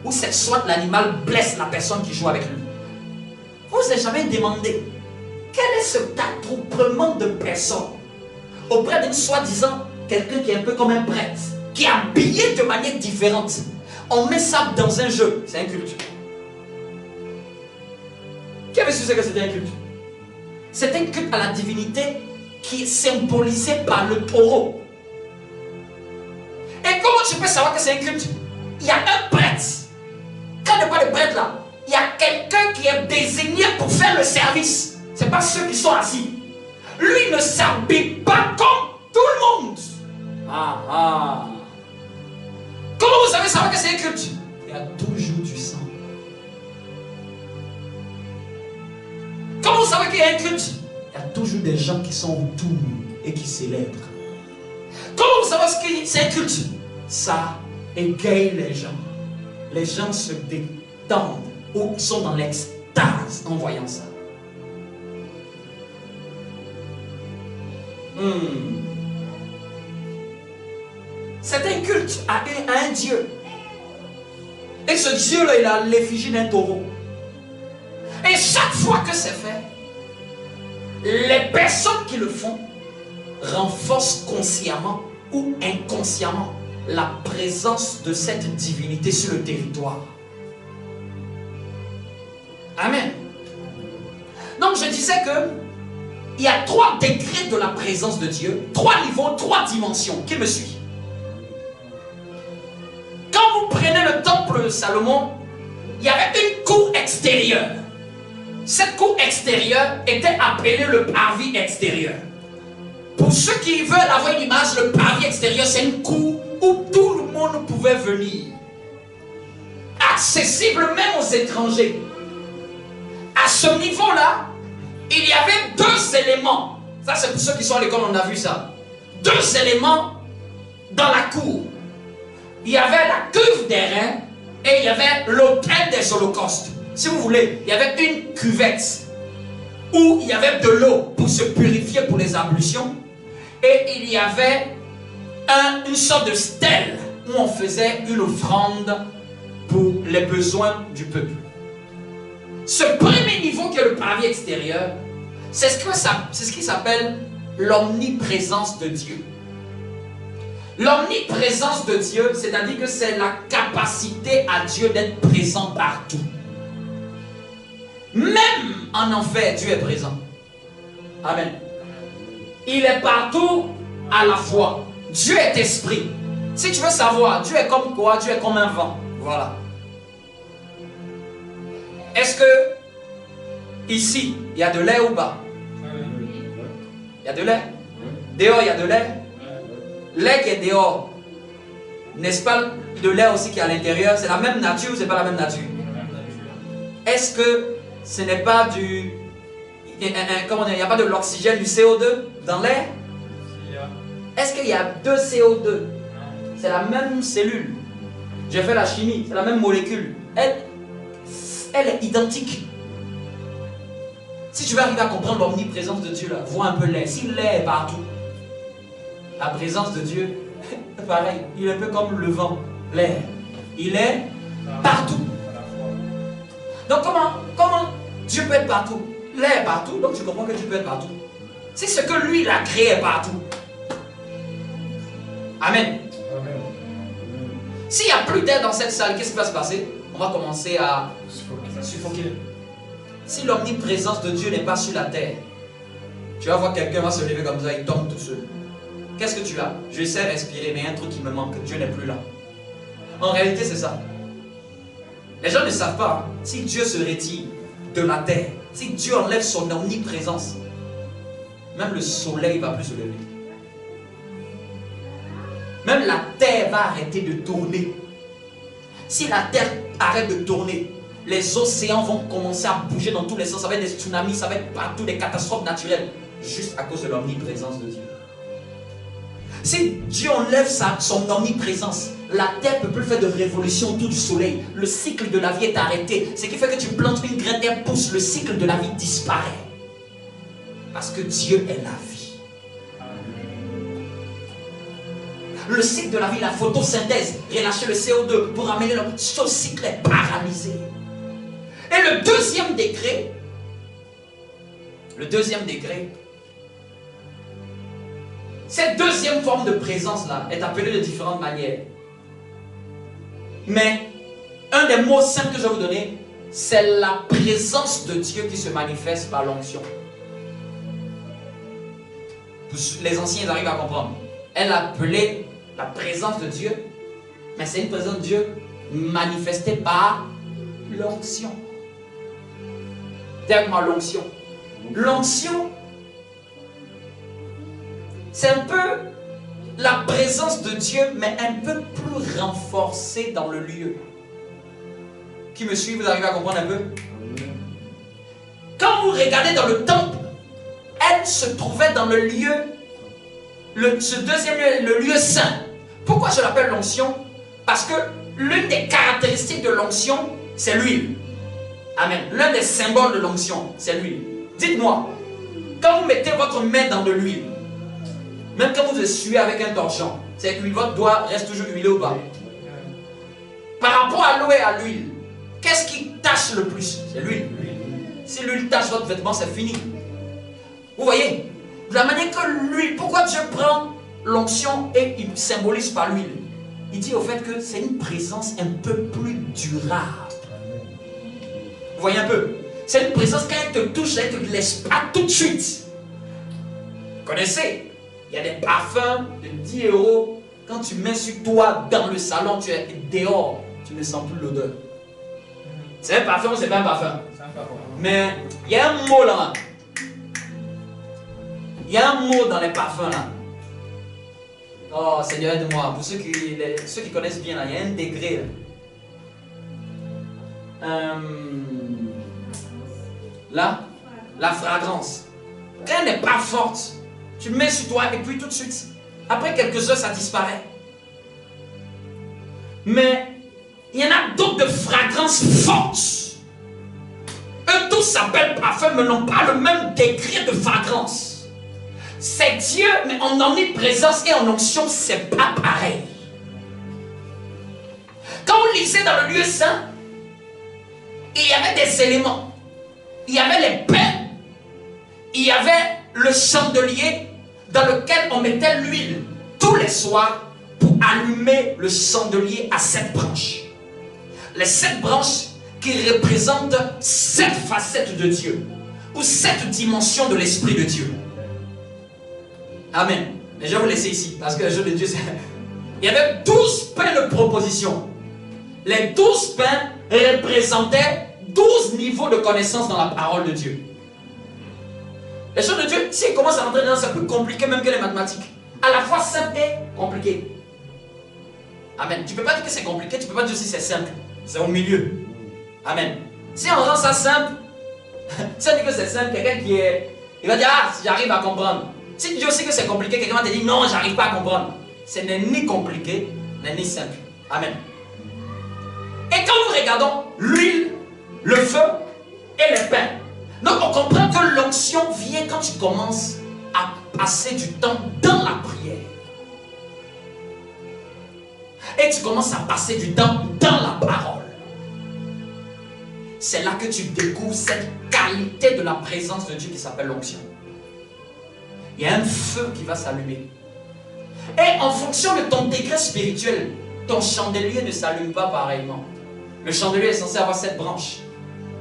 ou c'est soit l'animal blesse la personne qui joue avec lui. Vous vous avez jamais demandé quel est cet attroupement de personnes auprès d'un soi-disant quelqu'un qui est un peu comme un prêtre, qui est habillé de manière différente. On met ça dans un jeu, c'est un culte. Qui avait su que c'était un culte? C'est un culte à la divinité qui est symbolisé par le taureau. Et comment tu peux savoir que c'est un culte? Il y a un prêtre. Quand il n'y a pas de prêtre là, il y a quelqu'un qui est désigné pour faire le service. Ce n'est pas ceux qui sont assis. Lui ne s'habille pas comme tout le monde. Comment vous savez savoir que c'est un culte? Il y a toujours du sang. Comment vous savez qu'il y a un culte? Il y a toujours des gens qui sont autour et qui célèbrent. Comment vous savez ce que c'est un culte? Ça égaye les gens. Les gens se détendent ou sont dans l'extase en voyant ça. C'est un culte à un Dieu. Et ce Dieu-là, il a l'effigie d'un taureau. Et chaque fois que c'est fait, les personnes qui le font renforcent consciemment ou inconsciemment la présence de cette divinité sur le territoire. Amen. Donc je disais que il y a 3 degrés de la présence de Dieu, 3 niveaux, 3 dimensions. Qui me suit? Quand vous prenez le temple de Salomon, il y avait une cour extérieure. Cette cour extérieure était appelée le parvis extérieur. Pour ceux qui veulent avoir une image, le parvis extérieur, c'est une cour où tout le monde pouvait venir. Accessible même aux étrangers. À ce niveau-là, il y avait 2 éléments. Ça, c'est pour ceux qui sont à l'école, on a vu ça. 2 éléments dans la cour. Il y avait la cuve des reins et il y avait l'autel des holocaustes. Si vous voulez, il y avait une cuvette où il y avait de l'eau pour se purifier pour les ablutions. Et il y avait une sorte de stèle où on faisait une offrande pour les besoins du peuple. Ce premier niveau qui est le parvis extérieur, c'est ce qui s'appelle l'omniprésence de Dieu. L'omniprésence de Dieu, c'est-à-dire que c'est la capacité à Dieu d'être présent partout. Même en enfer, Dieu est présent. Amen. Il est partout à la fois. Dieu est esprit. Si tu veux savoir, Dieu est comme quoi? Dieu est comme un vent. Voilà. Est-ce que ici, il y a de lait ou pas? Il y a de lait? Dehors, il y a de lait? Lait qui est dehors, n'est-ce pas de lait aussi qui est à l'intérieur? C'est la même nature ou c'est pas la même nature? Est-ce que ce n'est pas du... comment dire, il n'y a pas de l'oxygène, du CO2 dans l'air? Est-ce qu'il y a 2 CO2? C'est la même cellule. J'ai fait la chimie, c'est la même molécule. Elle est identique. Si tu veux arriver à comprendre l'omniprésence de Dieu, là, vois un peu l'air. Si l'air est partout, la présence de Dieu, pareil, il est un peu comme le vent, l'air. Il est Partout. Donc comment Dieu peut être partout? L'air est partout, donc tu comprends que Dieu peut être partout. C'est ce que lui, il a créé partout. Amen. S'il n'y a plus d'air dans cette salle, qu'est-ce qui va se passer? On va commencer à suffoquer. Si l'omniprésence de Dieu n'est pas sur la terre, tu vas voir quelqu'un va se lever comme ça, il tombe tout seul. Qu'est-ce que tu as? Je sais respirer, mais il y a un truc qui me manque, Dieu n'est plus là. En réalité, c'est ça. Les gens ne savent pas, si Dieu se retire de la terre, si Dieu enlève son omniprésence, même le soleil ne va plus se lever. Même la terre va arrêter de tourner. Si la terre arrête de tourner, les océans vont commencer à bouger dans tous les sens. Ça va être des tsunamis, ça va être partout des catastrophes naturelles, juste à cause de l'omniprésence de Dieu. Si Dieu enlève son omniprésence, la terre ne peut plus faire de révolution autour du soleil. Le cycle de la vie est arrêté. Ce qui fait que tu plantes une graine, elle pousse, le cycle de la vie disparaît. Parce que Dieu est la vie. Le cycle de la vie, la photosynthèse, relâcher le CO2 pour amener ce cycle est paralysé. Et le deuxième degré, cette deuxième forme de présence-là est appelée de différentes manières. Mais un des mots simples que je vais vous donner, c'est la présence de Dieu qui se manifeste par l'onction. Les anciens arrivent à comprendre. Elle a appelé la présence de Dieu, mais c'est une présence de Dieu manifestée par l'onction. Tellement l'onction. L'onction, c'est un peu la présence de Dieu, mais un peu plus renforcée dans le lieu. Qui me suit, vous arrivez à comprendre un peu? Quand vous regardez dans le temple, elle se trouvait dans le lieu, ce deuxième lieu, le lieu saint. Pourquoi je l'appelle l'onction? Parce que l'une des caractéristiques de l'onction, c'est l'huile. Amen. L'un des symboles de l'onction, c'est l'huile. Dites-moi, quand vous mettez votre main dans de l'huile, même quand vous essuyez avec un torchon, c'est que votre doigt reste toujours huilé ou pas? Par rapport à l'eau et à l'huile, qu'est-ce qui tache le plus? C'est l'huile. Si l'huile tache votre vêtement, c'est fini. Vous voyez? De la manière que l'huile, pourquoi Dieu prend l'onction et il symbolise par l'huile? Il dit au fait que c'est une présence un peu plus durable. Vous voyez un peu? C'est une présence, quand elle te touche, elle ne te laisse pas tout de suite. Vous connaissez? Il y a des parfums de 10 €. Quand tu mets sur toi dans le salon, tu es dehors, tu ne sens plus l'odeur. C'est un parfum ou c'est pas un parfum? Mais il y a un mot là. Il y a un mot dans les parfums là. Oh Seigneur, aide-moi. Pour ceux qui connaissent bien là, il y a un degré là. La fragrance. Quand elle n'est pas forte, tu le mets sur toi et puis tout de suite, après quelques heures, ça disparaît. Mais il y en a d'autres de fragrances fortes. Eux tous s'appellent parfums, mais n'ont pas le même degré de fragrance. C'est Dieu, mais en omniprésence et en onction, c'est pas pareil. Quand vous lisez dans le lieu saint, il y avait des éléments. Il y avait les pains. Il y avait le chandelier dans lequel on mettait l'huile tous les soirs pour allumer le chandelier à 7 branches. Les 7 branches qui représentent 7 facettes de Dieu ou 7 dimensions de l'Esprit de Dieu. Amen. Mais je vais vous laisser ici parce que le jeu de Dieu, c'est... Il y avait 12 pains de proposition. Les 12 pains représentaient 12 niveaux de connaissance dans la parole de Dieu. Les choses de Dieu, si elles commencent à rentrer dedans, c'est plus compliqué même que les mathématiques. À la fois simple et compliqué. Amen. Tu ne peux pas dire que c'est compliqué, tu ne peux pas dire si c'est simple. C'est au milieu. Amen. Si on rend ça simple, si on dit que c'est simple, quelqu'un qui est... Il va dire, ah, j'arrive à comprendre. Si tu dis aussi que c'est compliqué, quelqu'un va te dire, non, j'arrive pas à comprendre. Ce n'est ni compliqué, ni simple. Amen. Et quand nous regardons l'huile, le feu et les pains, donc on comprend que l'onction vient quand tu commences à passer du temps dans la prière. Et tu commences à passer du temps dans la parole. c'est là que tu découvres cette qualité de la présence de Dieu qui s'appelle l'onction. Il y a un feu qui va s'allumer. Et en fonction de ton degré spirituel, ton chandelier ne s'allume pas pareillement. Le chandelier est censé avoir 7 branches.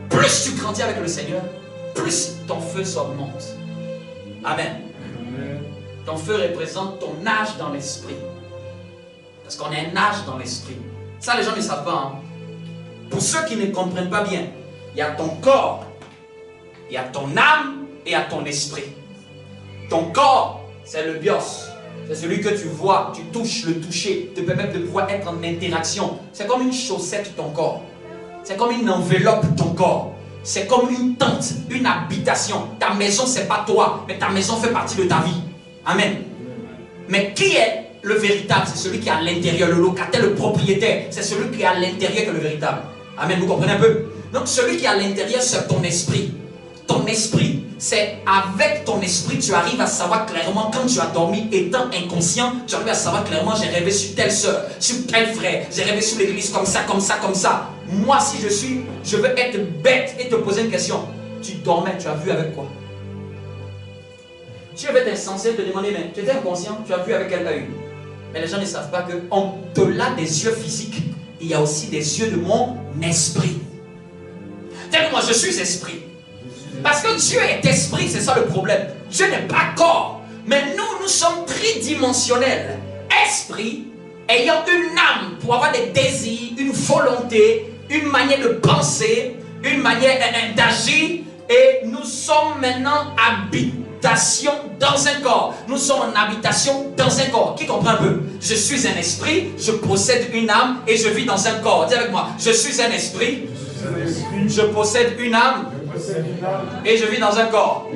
Plus tu grandis avec le Seigneur, plus ton feu s'augmente. Amen. Ton feu représente ton âge dans l'esprit. Parce qu'on a un âge dans l'esprit. Ça, les gens ne savent pas. Hein. Pour ceux qui ne comprennent pas bien, il y a ton corps, il y a ton âme et il y a ton esprit. Ton corps, c'est le bios. C'est celui que tu vois, tu touches, le toucher te permet de pouvoir être en interaction. C'est comme une chaussette, ton corps. C'est comme une enveloppe, ton corps. C'est comme une tente, une habitation. Ta maison, c'est pas toi, mais ta maison fait partie de ta vie. Amen. Mais qui est le véritable? C'est celui qui est à l'intérieur. Le locataire, le propriétaire, c'est celui qui est à l'intérieur que le véritable. Amen, vous comprenez un peu? Donc celui qui est à l'intérieur, c'est ton esprit. Ton esprit, c'est avec ton esprit, tu arrives à savoir clairement quand tu as dormi, étant inconscient, tu arrives à savoir clairement, j'ai rêvé sur telle soeur, sur tel frère, j'ai rêvé sur l'église comme ça, comme ça, comme ça. Moi, si je veux être bête et te poser une question. Tu dormais, tu as vu avec quoi? Tu veux être insensé, te demander, mais tu étais inconscient, tu as vu avec quel œil? Mais les gens ne savent pas qu'au-delà des yeux physiques, il y a aussi des yeux de mon esprit. Tel que moi, je suis esprit. Parce que Dieu est esprit, c'est ça le problème. Dieu n'est pas corps. Mais nous sommes tridimensionnels. Esprit, ayant une âme pour avoir des désirs, une volonté, une manière de penser, une manière d'agir. Et nous sommes maintenant habitation dans un corps. Nous sommes en habitation dans un corps. Qui comprend un peu? Je suis un esprit, je possède une âme et je vis dans un corps. Dis avec moi, je suis un esprit, je possède une âme et je vis dans un corps.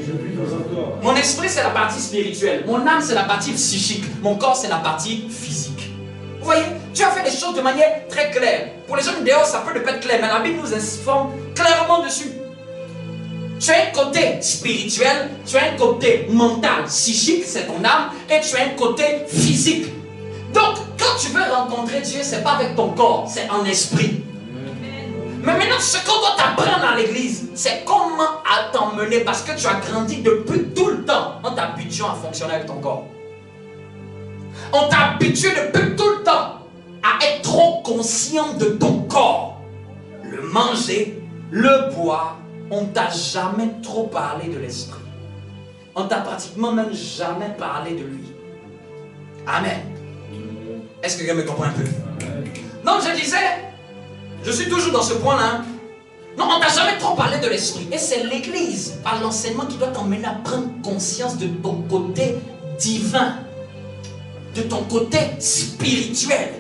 Mon esprit, c'est la partie spirituelle. Mon âme, c'est la partie psychique. Mon corps, c'est la partie physique. Vous voyez, Dieu a fait les choses de manière très claire. Pour les gens dehors, ça peut ne pas être clair, mais la Bible nous informe clairement dessus. Tu as un côté spirituel, tu as un côté mental, psychique, c'est ton âme, et tu as un côté physique. Donc, quand tu veux rencontrer Dieu, ce n'est pas avec ton corps, c'est en esprit. Mais maintenant, ce qu'on doit t'apprendre dans l'église, c'est comment à t'emmener, parce que tu as grandi depuis tout le temps en t'habituant à fonctionner avec ton corps. On t'a habitué depuis tout le temps à être trop conscient de ton corps. Le manger, le boire, on ne t'a jamais trop parlé de l'esprit. On ne t'a pratiquement même jamais parlé de lui. Amen. Est-ce que quelqu'un me comprend un peu? Donc je disais, je suis toujours dans ce point-là. Non, on ne t'a jamais trop parlé de l'esprit. Et c'est l'église, par l'enseignement, qui doit t'emmener à prendre conscience de ton côté divin, de ton côté spirituel.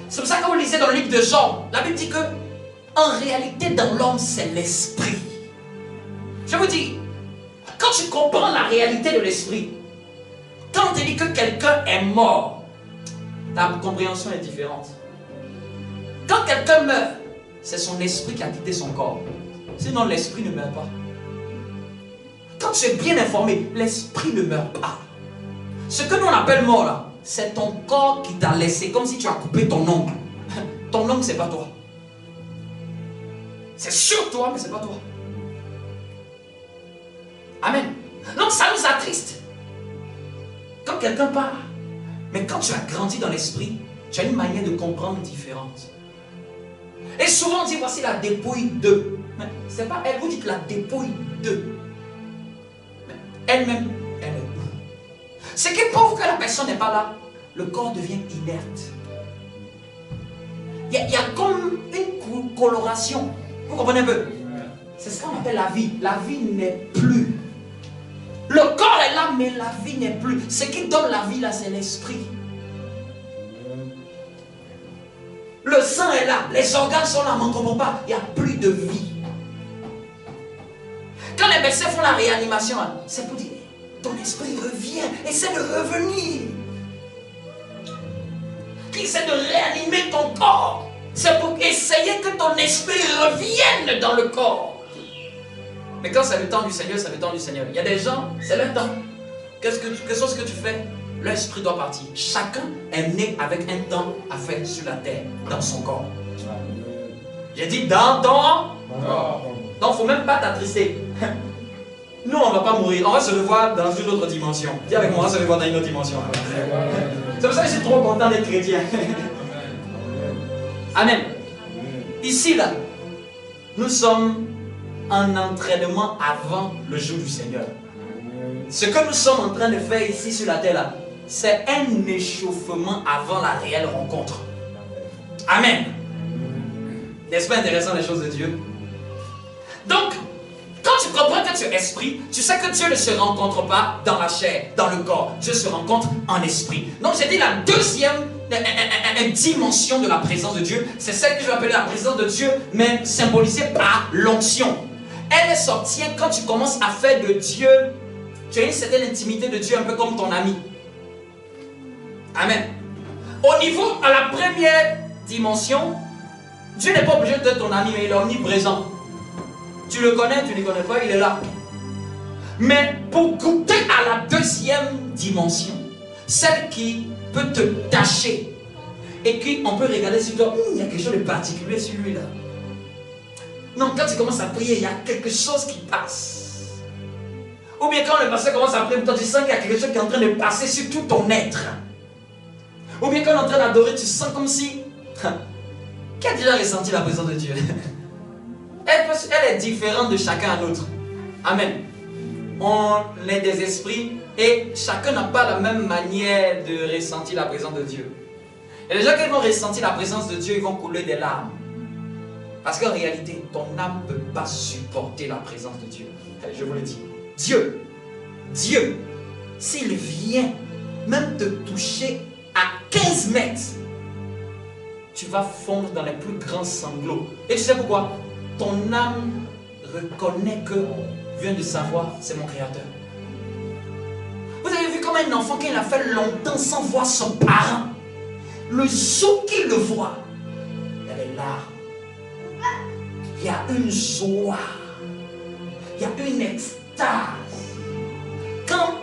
C'est pour ça que quand vous lisez dans le livre de Jean, la Bible dit que en réalité, dans l'homme, c'est l'esprit. Je vous dis, quand tu comprends la réalité de l'esprit, quand on te dit que quelqu'un est mort, ta compréhension est différente. Quand quelqu'un meurt, c'est son esprit qui a quitté son corps. Sinon, l'esprit ne meurt pas. Quand tu es bien informé, l'esprit ne meurt pas. Ce que nous on appelle mort là, c'est ton corps qui t'a laissé, comme si tu as coupé ton ongle. Ton ongle, c'est pas toi. C'est sur toi, mais c'est pas toi. Amen. Donc ça nous attriste. Quand quelqu'un part, mais quand tu as grandi dans l'esprit, tu as une manière de comprendre différente. Et souvent on dit voici la dépouille de. Mais c'est pas elle, vous dites la dépouille de. Mais elle-même, elle est où? C'est que pour que la personne n'est pas là, le corps devient inerte. Il y a comme une coloration. Vous comprenez un peu? C'est ce qu'on appelle la vie. La vie n'est plus. Le corps est là, mais la vie n'est plus. Ce qui donne la vie là, c'est l'esprit. Le sang est là, les organes sont là, mais on ne comprend pas. Il n'y a plus de vie. Quand les médecins font la réanimation, c'est pour dire, ton esprit revient, essaie de revenir. Essaie de réanimer ton corps. C'est pour essayer que ton esprit revienne dans le corps. Mais quand c'est le temps du Seigneur, c'est le temps du Seigneur. Il y a des gens, c'est le temps. Qu'est-ce que tu fais? L'esprit doit partir. Chacun est né avec un temps à faire sur la terre, dans son corps. J'ai dit dans ton... Donc, il ne faut même pas t'attrister. Nous, on ne va pas mourir. On va se revoir dans une autre dimension. Dis avec moi, on va se revoir dans une autre dimension. C'est pour ça que je suis trop content d'être chrétien. Amen. Ici, là, nous sommes en entraînement avant le jour du Seigneur. Ce que nous sommes en train de faire ici sur la terre, là, c'est un échauffement avant la réelle rencontre. Amen. N'est-ce pas intéressant les choses de Dieu? Donc, quand tu comprends que tu es esprit, tu sais que Dieu ne se rencontre pas dans la chair, dans le corps. Dieu se rencontre en esprit. Donc j'ai dit la deuxième dimension de la présence de Dieu, c'est celle que je vais appeler la présence de Dieu, mais symbolisée par l'onction. Elle s'obtient quand tu commences à faire de Dieu, tu as une certaine intimité de Dieu, un peu comme ton ami. Amen. Au niveau, à la première dimension, Dieu n'est pas obligé d'être ton ami, mais il est omniprésent. Tu le connais, tu ne le connais pas, il est là. Mais pour goûter à la deuxième dimension, celle qui peut te tâcher, et qu'on peut regarder sur toi, il y a quelque chose de particulier sur lui là. Non, quand tu commences à prier, il y a quelque chose qui passe. Ou bien quand le pasteur commence à prier, toi tu sens qu'il y a quelque chose qui est en train de passer sur tout ton être. Ou bien quand on est en train d'adorer, tu sens comme si... Qui a déjà ressenti la présence de Dieu? Elle est différente de chacun à l'autre. Amen. On est des esprits et chacun n'a pas la même manière de ressentir la présence de Dieu. Et les gens qui vont ressentir la présence de Dieu, ils vont couler des larmes. Parce qu'en réalité, ton âme ne peut pas supporter la présence de Dieu. Je vous le dis. Dieu, s'il vient même te toucher à 15 mètres, tu vas fondre dans les plus grands sanglots. Et tu sais pourquoi? Ton âme reconnaît que vient de savoir, c'est mon créateur. Vous avez vu comme un enfant, quand il a fait longtemps sans voir son parent, le jour qu'il le voit, il y a les larmes, il y a une joie, il y a une extase. Quand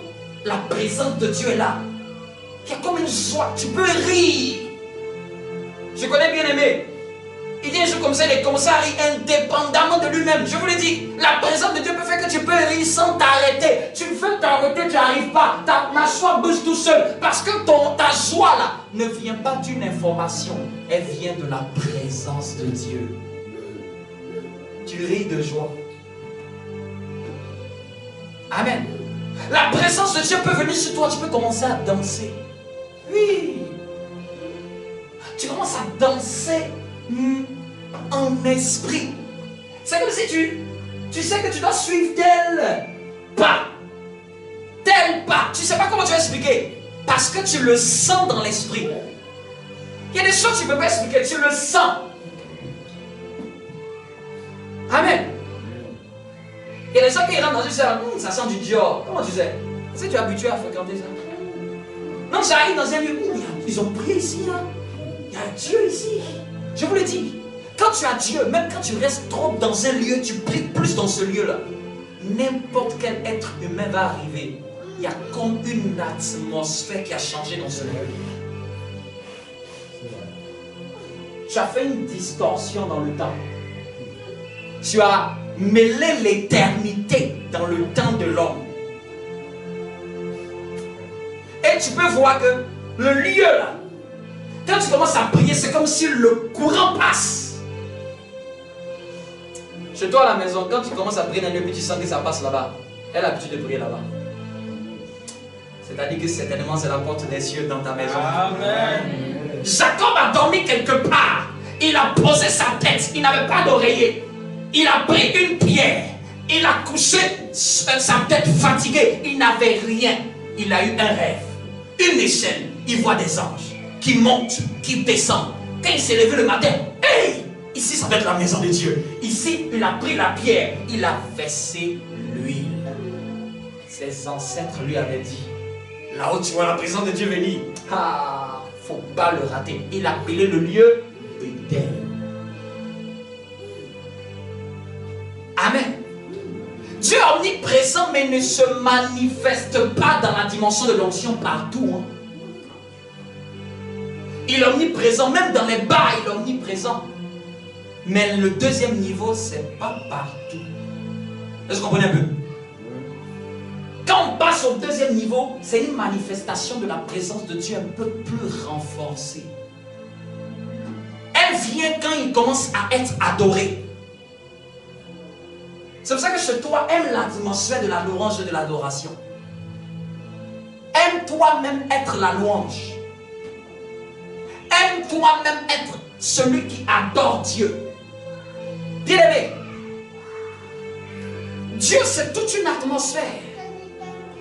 la présence de Dieu est là, il y a comme une joie, tu peux rire. Je connais bien aimé. Il dit un jour comme ça, il est commencé à rire indépendamment de lui-même. Je vous l'ai dit, la présence de Dieu peut faire que tu peux rire sans t'arrêter. Tu veux t'arrêter, tu n'arrives pas. Ta mâchoire bouge tout seul. Parce que ta joie là ne vient pas d'une information. Elle vient de la présence de Dieu. Tu ris de joie. Amen. La présence de Dieu peut venir sur toi. Tu peux commencer à danser. Oui. Tu commences à danser en esprit. C'est comme si tu sais que tu dois suivre tel pas. Tu ne sais pas comment tu vas expliquer. Parce que tu le sens dans l'esprit. Il y a des choses que tu ne peux pas expliquer. Tu le sens. Amen. Il y a des gens qui rentrent dans une salle. Ça sent du Dior. Comment tu sais? Est-ce que tu es habitué à fréquenter ça? Non, j'arrive dans un lieu. Ils ont prié ici. Hein? Il y a Dieu ici. Je vous le dis. Quand tu as Dieu, même quand tu restes trop dans un lieu, tu pries plus dans ce lieu-là. N'importe quel être humain va arriver. Il y a comme une atmosphère qui a changé dans ce lieu. Tu as fait une distorsion dans le temps. Tu as mêlé l'éternité dans le temps de l'homme. Et tu peux voir que le lieu là, quand tu commences à prier, c'est comme si le courant passe. Chez toi à la maison, quand tu commences à prier dans le lieu, tu sens que ça passe là-bas. Elle a l'habitude de prier là-bas. C'est-à-dire que certainement c'est la porte des cieux dans ta maison. Amen. Jacob a dormi quelque part. Il a posé sa tête. Il n'avait pas d'oreiller. Il a pris une pierre. Il a couché sa tête fatiguée. Il n'avait rien. Il a eu un rêve. Une échelle. Il voit des anges qui montent, qui descendent. Quand il s'est levé le matin, hey! Ici, ça doit être la maison de Dieu. Ici, il a pris la pierre. Il a versé l'huile. Ses ancêtres lui avaient dit, là-haut, tu vois la présence de Dieu venir. Ah, faut pas le rater. Il a appelé le lieu Bethel. Amen. Dieu est omniprésent, mais ne se manifeste pas dans la dimension de l'onction partout. Hein. Il est omniprésent, même dans les bars, il est omniprésent. Mais le deuxième niveau, c'est pas partout. Est-ce que vous comprenez un peu? Quand on passe au deuxième niveau, c'est une manifestation de la présence de Dieu un peu plus renforcée. Elle vient quand il commence à être adoré. C'est pour ça que chez toi, aime l'atmosphère de la louange et de l'adoration. Aime toi-même être la louange. Aime toi-même être celui qui adore Dieu. Bien-aimé, Dieu c'est toute une atmosphère.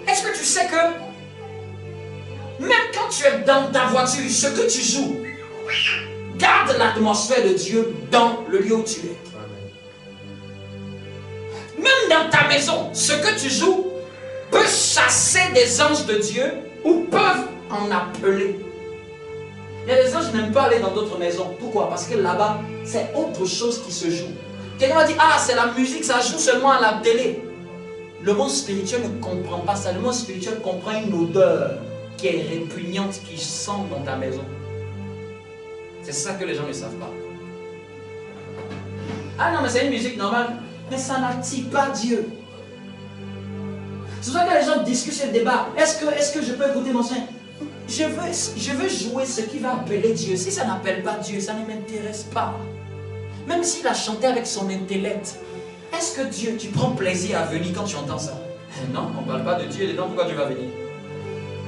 Est-ce que tu sais que même quand tu es dans ta voiture, ce que tu joues, garde l'atmosphère de Dieu dans le lieu où tu es. Même dans ta maison, ce que tu joues peut chasser des anges de Dieu ou peuvent en appeler. Il y a des anges qui n'aiment pas aller dans d'autres maisons. Pourquoi? Parce que là-bas, c'est autre chose qui se joue. Quelqu'un va dire, ah, c'est la musique, ça joue seulement à la télé. Le monde spirituel ne comprend pas ça. Le monde spirituel comprend une odeur qui est répugnante, qui sent dans ta maison. C'est ça que les gens ne savent pas. Ah non, mais c'est une musique normale. Mais ça n'attire pas Dieu. C'est pour ça que les gens discutent et débattent. Est-ce que je peux écouter mon Saint? Je veux jouer ce qui va appeler Dieu. Si ça n'appelle pas Dieu, ça ne m'intéresse pas. Même s'il a chanté avec son intellect, est-ce que Dieu, tu prends plaisir à venir quand tu entends ça? Non, on ne parle pas de Dieu dedans, pourquoi Dieu va venir?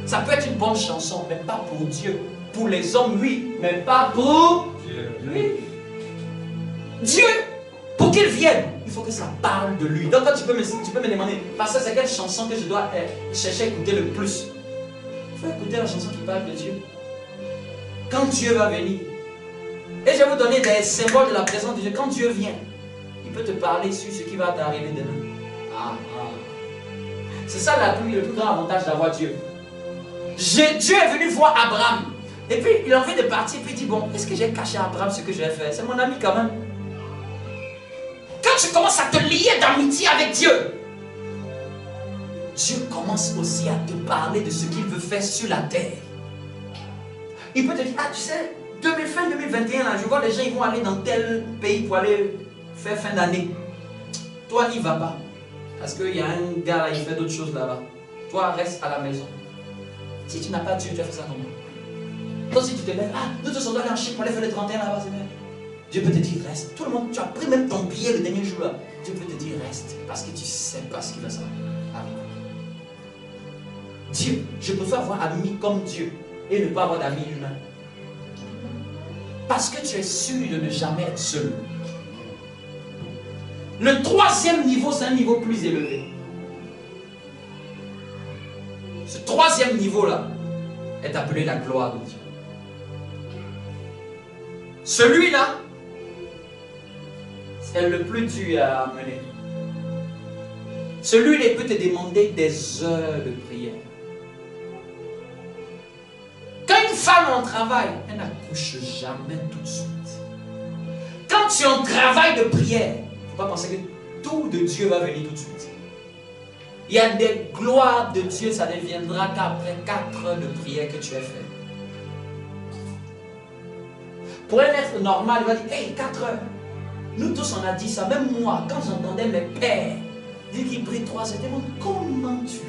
Ça peut être une bonne chanson, mais pas pour Dieu. Pour les hommes, oui, mais pas pour lui. Dieu, pour qu'il vienne, il faut que ça parle de lui. Donc, quand tu peux me demander, parce que c'est quelle chanson que je dois chercher à écouter le plus? Il faut écouter la chanson qui parle de Dieu. Quand Dieu va venir, et je vais vous donner des symboles de la présence de Dieu. Quand Dieu vient, il peut te parler sur ce qui va t'arriver demain. C'est ça le plus grand avantage d'avoir Dieu. Dieu est venu voir Abraham. Et puis il a envie de partir. Et puis il dit, bon, est-ce que j'ai caché à Abraham ce que j'ai fait? C'est mon ami quand même. Quand tu commences à te lier d'amitié avec Dieu, Dieu commence aussi à te parler de ce qu'il veut faire sur la terre. Il peut te dire, ah tu sais, fin 2021, là, je vois les gens ils vont aller dans tel pays pour aller faire fin d'année. Toi, n'y vas pas. Parce qu'il y a un gars là, il fait d'autres choses là-bas. Toi, reste à la maison. Si tu n'as pas Dieu, tu vas faire ça comment? Toi, si tu te lèves, ah, nous tous on doit aller en Chine pour aller faire le 31 là-bas, c'est bien. Dieu peut te dire, reste. Tout le monde, tu as pris même ton billet le dernier jour là. Dieu peut te dire, reste. Parce que tu ne sais pas ce qui va s'arriver. Dieu, je préfère avoir ami comme Dieu et ne pas avoir d'amis humains. Parce que tu es sûr de ne jamais être seul. Le troisième niveau, c'est un niveau plus élevé. Ce troisième niveau-là est appelé la gloire de Dieu. Celui-là, c'est le plus dur à amener. Celui-là peut te demander des heures de prière. Quand une femme en travail, elle n'accouche jamais tout de suite. Quand tu es en travail de prière, il ne faut pas penser que tout de Dieu va venir tout de suite. Il y a des gloires de Dieu, ça ne viendra qu'après 4 heures de prière que tu as fait. Pour un être normal, il va dire, hey, 4 heures. Nous tous, on a dit ça. Même moi, quand j'entendais mes pères dire qu'ils prient 3 heures, je me demande, comment tu fais?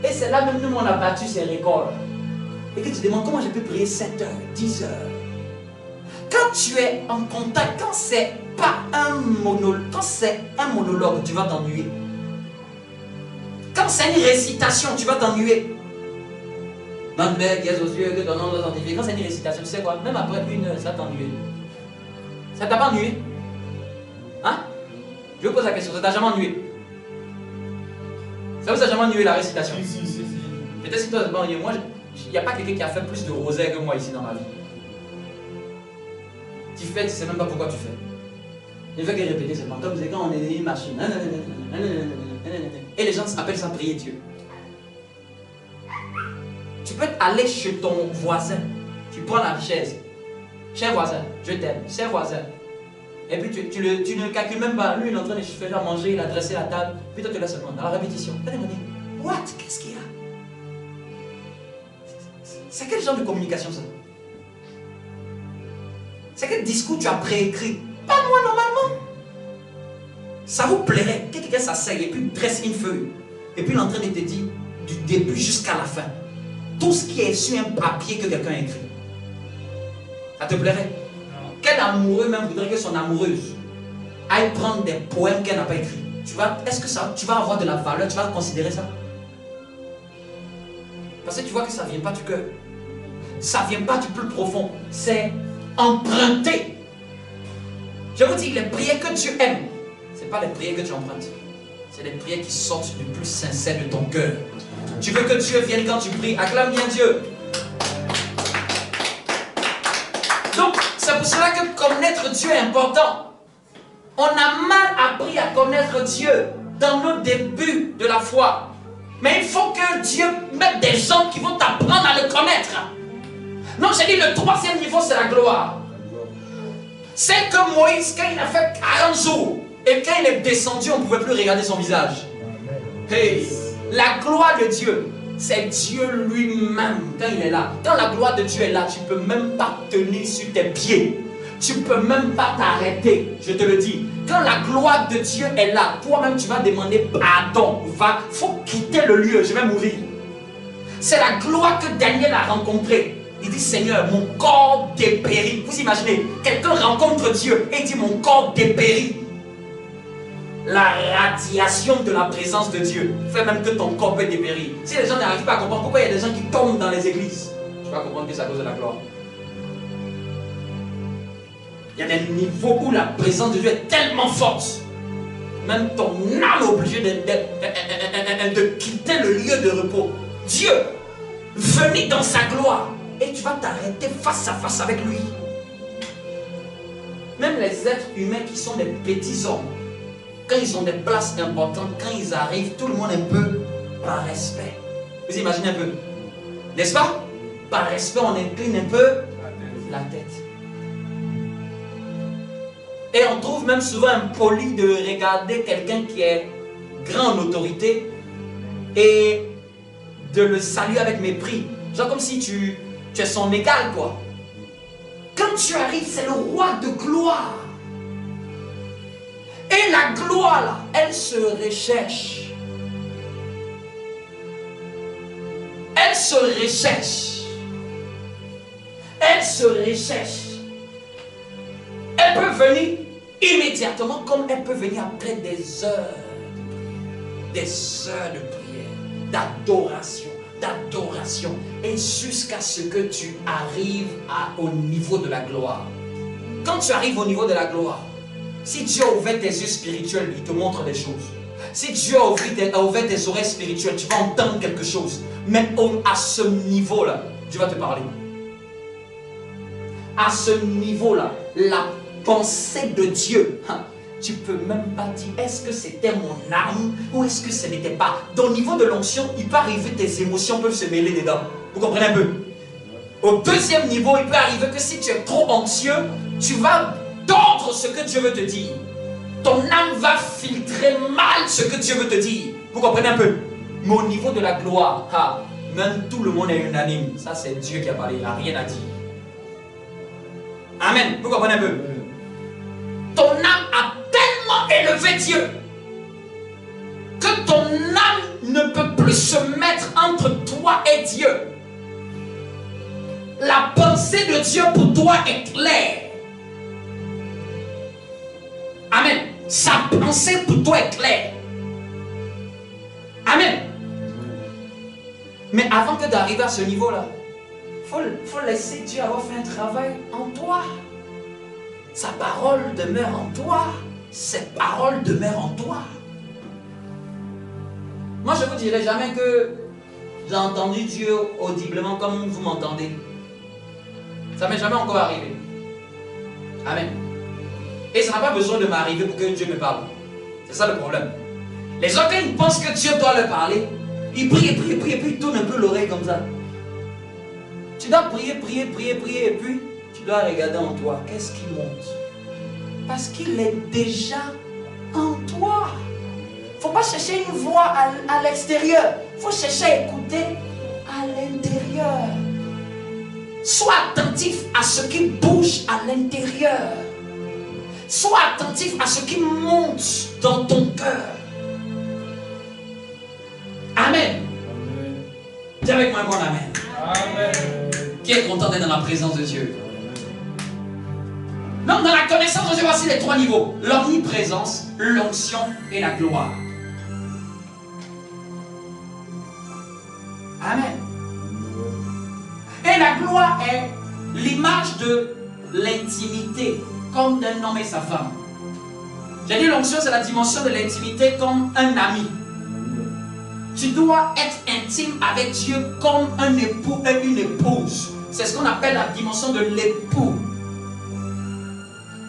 Et c'est là même nous, on a battu ces records. Et que tu te demandes, comment je peux prier 7 heures, 10 heures? Quand tu es en contact, quand c'est pas un monologue, quand c'est un monologue, tu vas t'ennuyer. Quand c'est une récitation, tu vas t'ennuyer. Notre Père qui es aux cieux, que ton nom soit sanctifié. Quand c'est une récitation, tu sais quoi? Même après 1 heure, ça t'ennuie. Ça t'a pas ennuyé? Hein? Je vous pose la question, ça t'a jamais ennuyé? Ça vous a jamais ennuyé la récitation? Si. Peut-être si toi, ça t'a pas ennuyé. Moi, il n'y a pas quelqu'un qui a fait plus de rosaire que moi ici dans ma vie. Tu fais, tu sais même pas pourquoi tu fais. Il fait que répéter seulement. Comme c'est quand on est une machine. Et les gens appellent ça prier Dieu. Tu peux aller chez ton voisin. Tu prends la chaise. Cher voisin, je t'aime. Cher voisin. Et puis tu ne calcules même pas. Lui, il est en train de faire à manger, il a dressé la table. Puis toi, tu laisses seulement dans la répétition. Tu vas demander, what? Qu'est-ce qu'il y a? C'est quel genre de communication ça? C'est quel discours tu as préécrit? Pas moi normalement. Ça vous plairait que quelqu'un s'asseye et puis dresse une feuille. Et puis il est en train de te dire du début jusqu'à la fin. Tout ce qui est sur un papier que quelqu'un a écrit. Ça te plairait? Quel amoureux même voudrait que son amoureuse aille prendre des poèmes qu'elle n'a pas écrits? Est-ce que ça, tu vas avoir de la valeur? Tu vas considérer ça? Parce que tu vois que ça ne vient pas du cœur. Ça ne vient pas du plus profond. C'est emprunté. Je vous dis, les prières que Dieu aime, ce n'est pas les prières que tu empruntes. C'est les prières qui sortent du plus sincère de ton cœur. Tu veux que Dieu vienne quand tu pries, acclame bien Dieu. Donc, c'est pour cela que connaître Dieu est important. On a mal appris à connaître Dieu dans nos débuts de la foi. Mais il faut que Dieu mette des gens qui vont t'apprendre à le connaître. Non, j'ai dit le troisième niveau, c'est la gloire. C'est que Moïse, quand il a fait 40 jours, et quand il est descendu, on ne pouvait plus regarder son visage. Hey, la gloire de Dieu, c'est Dieu lui-même quand il est là. Quand la gloire de Dieu est là, tu ne peux même pas tenir sur tes pieds. Tu ne peux même pas t'arrêter, je te le dis. Quand la gloire de Dieu est là, toi-même tu vas demander pardon. Il faut quitter le lieu, je vais mourir. C'est la gloire que Daniel a rencontrée. Il dit, Seigneur, mon corps dépérit. Vous imaginez, quelqu'un rencontre Dieu et il dit, mon corps dépérit. La radiation de la présence de Dieu fait même que ton corps peut dépérir. Si les gens n'arrivent pas à comprendre pourquoi il y a des gens qui tombent dans les églises, tu vas comprendre que c'est à cause de la gloire. Il y a des niveaux où la présence de Dieu est tellement forte. Même ton âme est obligée de quitter le lieu de repos. Dieu, venez dans sa gloire. Et tu vas t'arrêter face à face avec lui. Même les êtres humains qui sont des petits hommes, quand ils ont des places importantes, quand ils arrivent, tout le monde un peu par respect. Vous imaginez un peu, n'est-ce pas? Par respect, on incline un peu la tête. Et on trouve même souvent impoli de regarder quelqu'un qui est grand en autorité et de le saluer avec mépris. Genre comme si tu es son égal, quoi. Quand tu arrives, c'est le roi de gloire. Et la gloire, là, elle se recherche. Elle se recherche. Elle se recherche. Elle peut venir immédiatement comme elle peut venir après des heures de prière. Des heures de prière, d'adoration. Et jusqu'à ce que tu arrives au niveau de la gloire. Quand tu arrives au niveau de la gloire, si Dieu a ouvert tes yeux spirituels, il te montre des choses. Si Dieu a ouvert tes oreilles spirituelles, tu vas entendre quelque chose. Mais à ce niveau-là, Dieu va te parler. À ce niveau-là, la pensée de Dieu, tu ne peux même pas dire est-ce que c'était mon âme ou est-ce que ce n'était pas. Au niveau de l'onction, il peut arriver, tes émotions peuvent se mêler dedans. Vous comprenez un peu? Au deuxième niveau, il peut arriver que si tu es trop anxieux, tu vas tordre ce que Dieu veut te dire. Ton âme va filtrer mal ce que Dieu veut te dire. Vous comprenez un peu? Mais au niveau de la gloire, même tout le monde est unanime. Ça, c'est Dieu qui a parlé, il n'a rien à dire. Amen. Vous comprenez un peu? Ton âme a tellement élevé Dieu que ton âme ne peut plus se mettre entre toi et Dieu. La pensée de Dieu pour toi est claire. Amen. Sa pensée pour toi est claire. Amen. Mais avant que d'arriver à ce niveau-là, il faut laisser Dieu avoir fait un travail en toi. Sa parole demeure en toi. Ses paroles demeurent en toi. Moi, je ne vous dirai jamais que j'ai entendu Dieu audiblement comme vous m'entendez. Ça ne m'est jamais encore arrivé. Amen. Et ça n'a pas besoin de m'arriver pour que Dieu me parle. C'est ça le problème. Les gens, quand ils pensent que Dieu doit leur parler, ils prient, et puis ils tournent un peu l'oreille comme ça. Tu dois prier, et puis tu dois regarder en toi. Qu'est-ce qui monte? Parce qu'il est déjà en toi. Il ne faut pas chercher une voix à l'extérieur. Il faut chercher à écouter à l'intérieur. Sois attentif à ce qui bouge à l'intérieur. Sois attentif à ce qui monte dans ton cœur. Amen. Dis avec moi un bon amen. Amen. Qui est content d'être dans la présence de Dieu? Donc dans la connaissance de Dieu, voici les 3 niveaux. L'omniprésence, l'onction et la gloire. Amen. Et la gloire est l'image de l'intimité, comme d'un homme et sa femme. J'ai dit l'onction, c'est la dimension de l'intimité comme un ami. Tu dois être intime avec Dieu comme un époux et une épouse. C'est ce qu'on appelle la dimension de l'époux.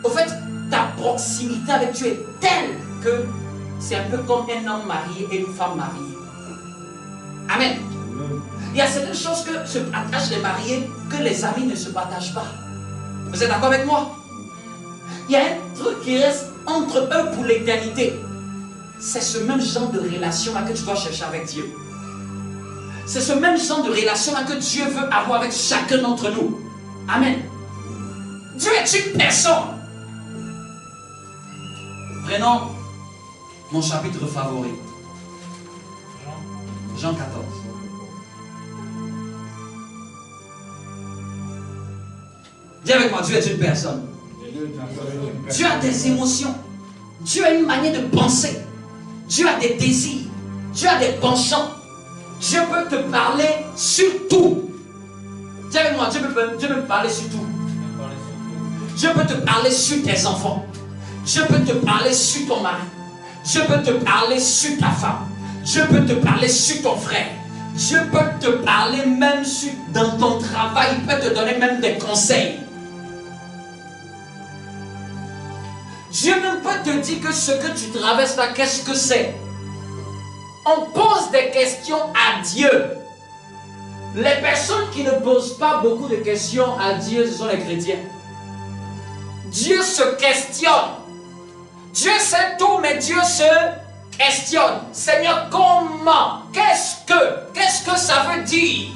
Au fait, ta proximité avec Dieu est telle que c'est un peu comme un homme marié et une femme mariée. Amen. Il y a certaines choses que se partagent les mariés que les amis ne se partagent pas. Vous êtes d'accord avec moi? Il y a un truc qui reste entre eux pour l'éternité. C'est ce même genre de relation-là que tu dois chercher avec Dieu. C'est ce même genre de relation-là que Dieu veut avoir avec chacun d'entre nous. Amen. Dieu est une personne. Prenons mon chapitre favori. Jean 14. Dis avec moi, Dieu est une personne. Dieu a des émotions. Dieu a une manière de penser. Dieu a des désirs. Dieu a des penchants. Dieu peut te parler sur tout. Dis avec moi, Dieu peut te parler sur tout. Dieu peut te parler sur tes enfants. Dieu peut te parler sur ton mari. Dieu peut te parler sur ta femme. Dieu peut te parler sur ton frère. Dieu peut te parler même dans ton travail. Il peut te donner même des conseils. Dieu même peut te dire que ce que tu traverses là, qu'est-ce que c'est? On pose des questions à Dieu. Les personnes qui ne posent pas beaucoup de questions à Dieu, ce sont les chrétiens. Dieu se questionne. Dieu sait tout, mais Dieu se questionne. Seigneur, comment? Qu'est-ce que ça veut dire?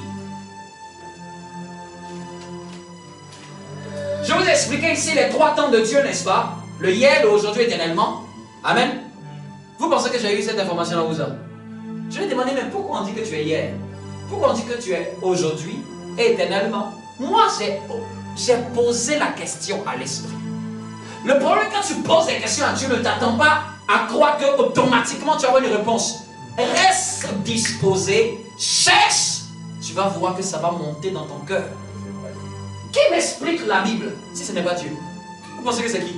Je vous ai expliqué ici les 3 temps de Dieu, n'est-ce pas? Le hier, le aujourd'hui, éternellement. Amen. Vous pensez que j'ai eu cette information là où ça? Je lui ai demandé, mais pourquoi on dit que tu es hier? Pourquoi on dit que tu es aujourd'hui et éternellement? Moi, j'ai posé la question à l'esprit. Le problème, quand tu poses des questions à Dieu, ne t'attends pas à croire que automatiquement tu auras une réponse. Reste disposé, cherche, tu vas voir que ça va monter dans ton cœur. Qui m'explique la Bible si ce n'est pas Dieu? Vous pensez que c'est qui?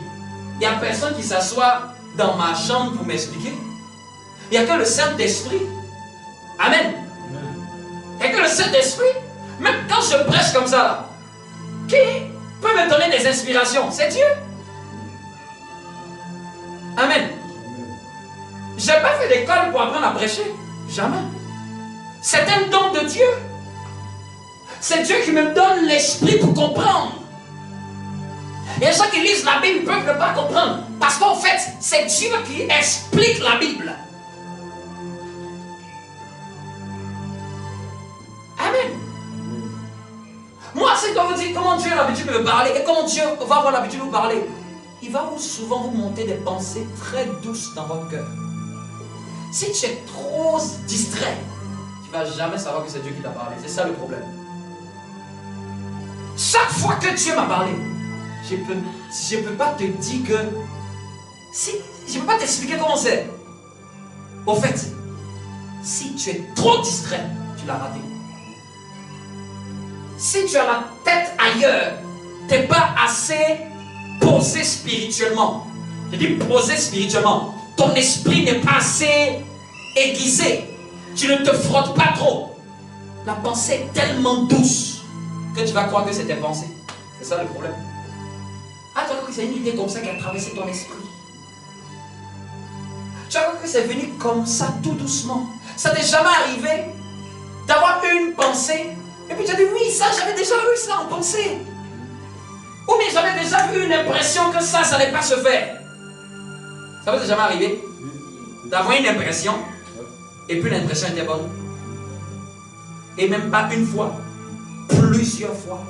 Il n'y a personne qui s'assoit dans ma chambre pour m'expliquer. Il n'y a que le Saint-Esprit. Amen. Il n'y a que le Saint-Esprit. Même quand je prêche comme ça, là, qui peut me donner des inspirations? C'est Dieu. Amen. Je n'ai pas fait d'école pour apprendre à prêcher. Jamais. C'est un don de Dieu. C'est Dieu qui me donne l'esprit pour comprendre. Il y a des gens qui lisent la Bible ne peuvent pas comprendre. Parce qu'en fait, c'est Dieu qui explique la Bible. Amen. Moi, c'est quand vous dites comment Dieu a l'habitude de me parler et comment Dieu va avoir l'habitude de vous parler. Il va souvent vous monter des pensées très douces dans votre cœur. Si tu es trop distrait, tu ne vas jamais savoir que c'est Dieu qui t'a parlé. C'est ça le problème. Chaque fois que Dieu m'a parlé, je ne peux pas te dire que... je ne peux pas t'expliquer comment c'est. Au fait, si tu es trop distrait, tu l'as raté. Si tu as la tête ailleurs, tu n'es pas assez posé spirituellement. Je dis posé spirituellement. Ton esprit n'est pas assez aiguisé. Tu ne te frottes pas trop. La pensée est tellement douce que tu vas croire que c'est tes pensées. C'est ça le problème. Ah, tu vas croire que c'est une idée comme ça qui a traversé ton esprit. Tu vas croire que c'est venu comme ça tout doucement. Ça t'est jamais arrivé d'avoir une pensée et puis tu as dit oui, ça j'avais déjà eu ça en pensée. Ou bien j'avais déjà eu une impression que ça n'allait pas se faire. Ça vous est jamais arrivé d'avoir une impression et puis l'impression était bonne? Et même pas une fois, plusieurs fois.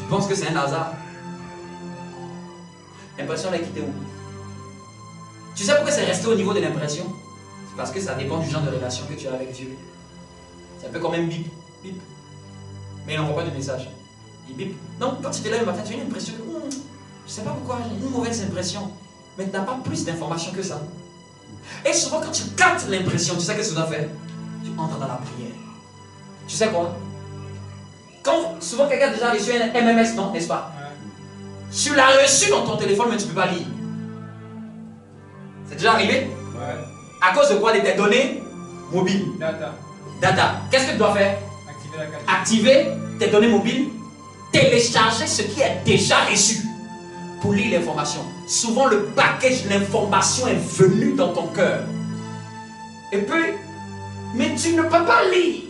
penses que c'est un hasard? L'impression l'a quitté où? Tu sais pourquoi c'est resté au niveau de l'impression? C'est parce que ça dépend du genre de relation que tu as avec Dieu. C'est un peu comme un bip, bip. Mais il n'envoie pas de message. Il bip. Donc quand tu te lèves le matin, tu as une impression que je ne sais pas pourquoi, j'ai une mauvaise impression. Mais tu n'as pas plus d'informations que ça. Et souvent quand tu captes l'impression, tu sais ce que tu dois faire? Tu entres dans la prière. Tu sais quoi? Quand souvent quelqu'un a déjà reçu un MMS, non, n'est-ce pas? Tu l'as reçu dans ton téléphone, mais tu ne peux pas lire. C'est déjà arrivé? Ouais. À cause de quoi? De tes données mobiles. Data. Qu'est-ce que tu dois faire? Activer la carte. Activer tes données mobiles, télécharger ce qui est déjà reçu pour lire l'information. Souvent, le package de l'information est venu dans ton cœur. Et puis, mais tu ne peux pas lire.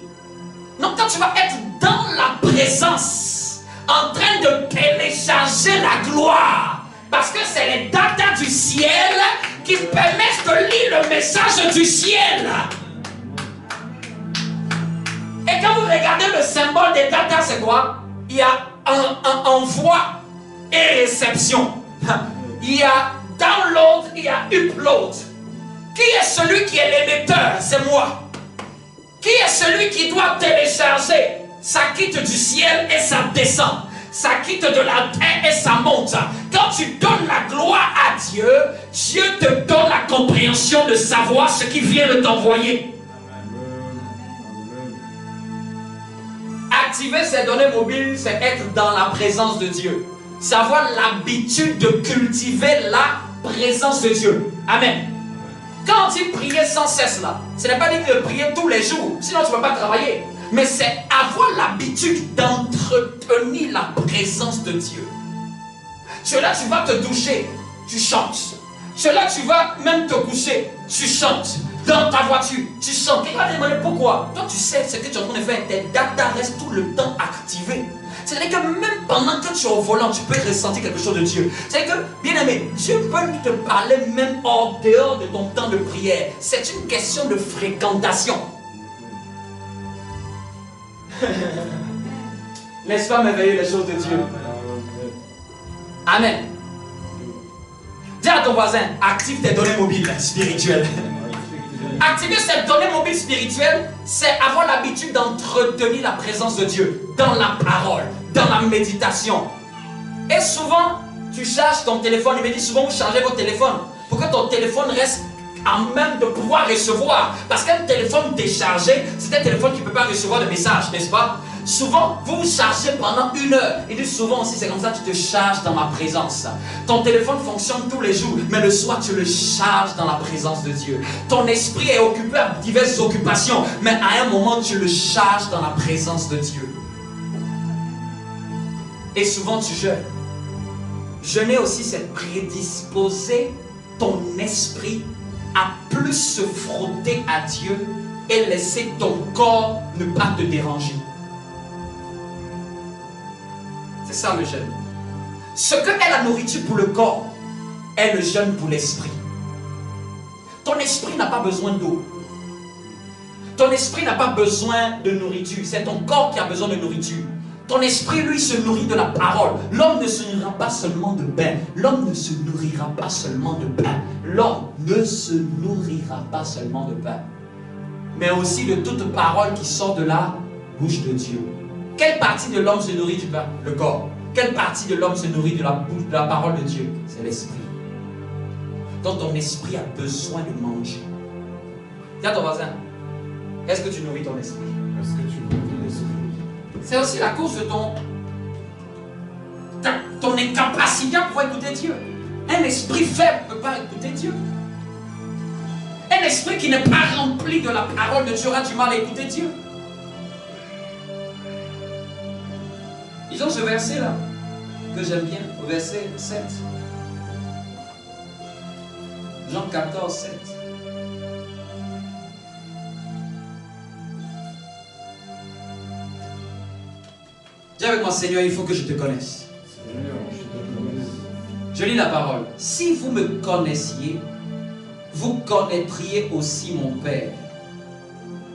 Donc, quand tu vas être dans la présence, en train de télécharger la gloire, parce que c'est les datas du ciel qui permettent de lire le message du ciel. Et quand vous regardez le symbole des datas, c'est quoi? Il y a un envoi et réception. Il y a download, il y a upload. Qui est celui qui est l'émetteur? C'est moi. Qui est celui qui doit télécharger? Ça quitte du ciel et ça descend. Ça quitte de la terre et ça monte. Quand tu donnes la gloire à Dieu, Dieu te donne la compréhension de savoir ce qui vient de t'envoyer. Activer ses données mobiles, c'est être dans la présence de Dieu. C'est avoir l'habitude de cultiver la présence de Dieu. Amen. Quand on dit prier sans cesse là, ce n'est pas dire de prier tous les jours, sinon tu ne peux pas travailler. Mais c'est avoir l'habitude d'entretenir la présence de Dieu. Cela, tu vas te doucher, tu chantes. Cela, tu vas même te coucher, tu chantes. Dans ta voiture, tu chantes. Quelqu'un va te demander pourquoi. Toi, tu sais ce que tu es en train de faire. Tes datas restent tout le temps activées. C'est-à-dire que même pendant que tu es au volant, tu peux ressentir quelque chose de Dieu. C'est-à-dire que, bien aimé, Dieu peut te parler même hors dehors de ton temps de prière. C'est une question de fréquentation. N'est-ce pas merveilleux les choses de Dieu? Amen. Dis à ton voisin, active tes données mobiles spirituelles. Activer cette donnée mobile spirituelle, c'est avoir l'habitude d'entretenir la présence de Dieu dans la parole, dans la méditation. Et souvent, tu charges ton téléphone. Il me dit souvent, vous chargez votre téléphone pour que ton téléphone reste à même de pouvoir recevoir. Parce qu'un téléphone déchargé, c'est un téléphone qui ne peut pas recevoir de message, n'est-ce pas? Souvent, vous vous chargez pendant 1 heure. Il dit souvent aussi, c'est comme ça que tu te charges dans ma présence. Ton téléphone fonctionne tous les jours, mais le soir, tu le charges dans la présence de Dieu. Ton esprit est occupé à diverses occupations, mais à un moment, tu le charges dans la présence de Dieu. Et souvent, tu jeûnes. Jeûner aussi, c'est prédisposer ton esprit à plus se frotter à Dieu et laisser ton corps ne pas te déranger. C'est ça le jeûne. Ce que est la nourriture pour le corps est le jeûne pour l'esprit. Ton esprit n'a pas besoin d'eau. Ton esprit n'a pas besoin de nourriture. C'est ton corps qui a besoin de nourriture. Ton esprit, lui, se nourrit de la parole. L'homme ne se nourrira pas seulement de pain. L'homme ne se nourrira pas seulement de pain. L'homme ne se nourrira pas seulement de pain, mais aussi de toute parole qui sort de la bouche de Dieu. Quelle partie de l'homme se nourrit du pain? Le corps. Quelle partie de l'homme se nourrit de la bouche, de la parole de Dieu? C'est l'esprit. Donc ton esprit a besoin de manger. Dis à ton voisin, est-ce que tu nourris ton esprit? Est-ce que tu nourris ton esprit? C'est aussi la cause de ton incapacité à pouvoir écouter Dieu. Un esprit faible ne peut pas écouter Dieu. Un esprit qui n'est pas rempli de la parole de Dieu aura du mal à écouter Dieu. Ils ont ce verset là que j'aime bien, au verset 7. Jean 14, 7. Dis avec moi, Seigneur, il faut que je te connaisse. Je lis la parole. Si vous me connaissiez, vous connaîtriez aussi mon Père.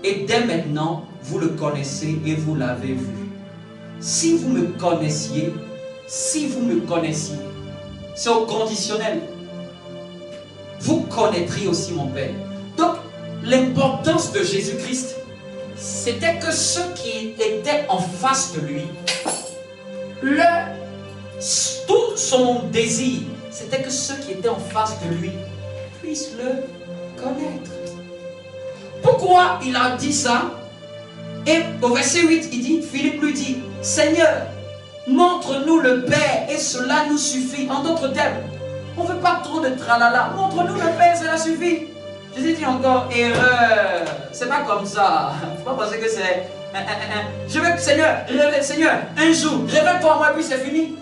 Et dès maintenant, vous le connaissez et vous l'avez vu. Si vous me connaissiez, si vous me connaissiez, c'est au conditionnel, vous connaîtriez aussi mon Père. Donc, l'importance de Jésus-Christ, c'était que ceux qui étaient en face de lui, tout son désir, c'était que ceux qui étaient en face de lui puissent le connaître. Pourquoi il a dit ça? Et au verset 8, il dit, Philippe lui dit, Seigneur, montre-nous le Père et cela nous suffit. En d'autres termes, on ne veut pas trop de tralala. Montre-nous le Père, cela suffit. Jésus dit encore, erreur. C'est pas comme ça. Il ne faut pas penser que c'est... Je veux que Seigneur, un jour, révèle-toi à moi et puis c'est fini.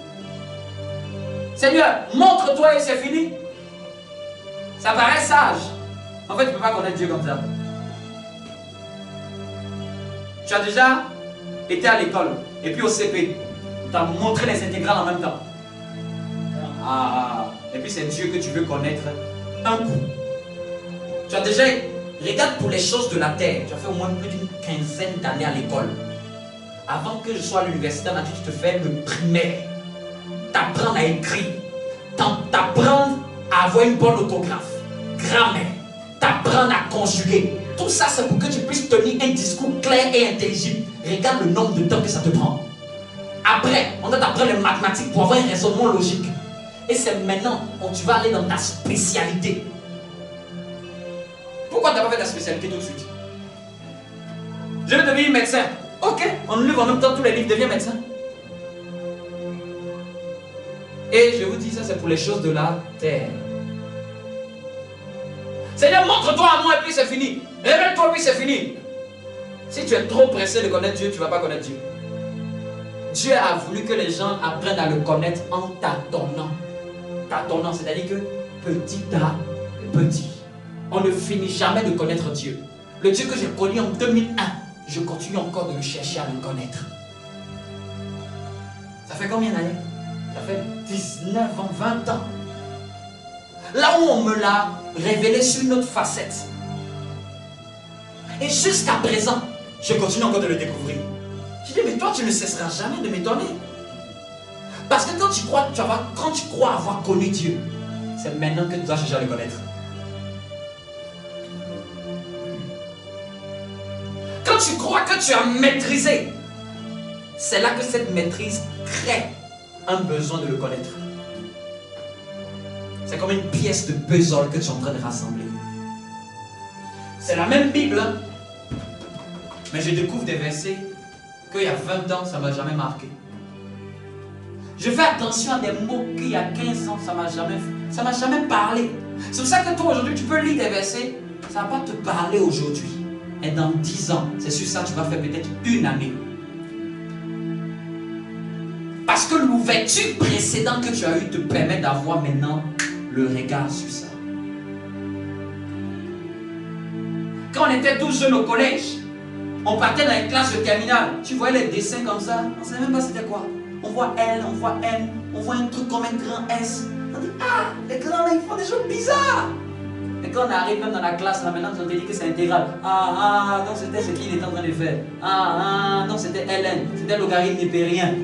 Seigneur, montre-toi et c'est fini. Ça paraît sage. En fait, tu ne peux pas connaître Dieu comme ça. Tu as déjà été à l'école et puis au CP, tu as montré les intégrales en même temps. Et puis c'est Dieu que tu veux connaître un coup. Tu as déjà, regarde pour les choses de la terre, tu as fait au moins plus d'une quinzaine d'années à l'école. Avant que je sois à l'université, tu te fais le primaire, t'apprends à écrire, t'apprends à avoir une bonne orthographe, grammaire, t'apprends à conjuguer. Tout ça, c'est pour que tu puisses tenir un discours clair et intelligible. Regarde le nombre de temps que ça te prend. Après, on doit t'apprendre les mathématiques pour avoir un raisonnement logique. Et c'est maintenant que tu vas aller dans ta spécialité. Pourquoi tu n'as pas fait ta spécialité tout de suite? Je veux devenir médecin. Ok, on livre en même temps tous les livres, deviens médecin. Et je vous dis, ça c'est pour les choses de la terre. Seigneur, montre-toi à moi et puis c'est fini. Révèle-toi et puis c'est fini. Si tu es trop pressé de connaître Dieu, tu ne vas pas connaître Dieu. Dieu a voulu que les gens apprennent à le connaître en tâtonnant. Tâtonnant, c'est-à-dire que petit à petit. On ne finit jamais de connaître Dieu. Le Dieu que j'ai connu en 2001, je continue encore de le chercher à le connaître. Ça fait combien d'années? Ça fait 19 ans, 20 ans. Là où on me l'a révélé sur une autre facette. Et jusqu'à présent, je continue encore de le découvrir. Je dis, mais toi, tu ne cesseras jamais de m'étonner. Parce que quand tu crois avoir connu Dieu, c'est maintenant que tu dois chercher à le connaître. Quand tu crois que tu as maîtrisé, c'est là que cette maîtrise crée un besoin de le connaître. C'est comme une pièce de puzzle que tu es en train de rassembler. C'est la même Bible, hein? Mais je découvre des versets qu'il y a 20 ans, ça ne m'a jamais marqué. Je fais attention à des mots qu'il y a 15 ans, ça ne m'a jamais parlé. C'est pour ça que toi, aujourd'hui, tu peux lire des versets, ça ne va pas te parler aujourd'hui. Et dans 10 ans, c'est sur ça que tu vas faire peut-être une année. Parce que l'ouverture précédente que tu as eue te permet d'avoir maintenant le regard sur ça. Quand on était tous jeunes au collège, on partait dans les classes de terminale. Tu voyais les dessins comme ça. On ne savait même pas c'était quoi. On voit L, on voit N, on voit un truc comme un grand S. On dit, ah, les grands là, ils font des choses bizarres. Et quand on arrive même dans la classe, là maintenant, on te dit que c'est intégral. Donc c'était ce qu'il était en train de faire. Donc c'était Ln, c'était logarithme népérien.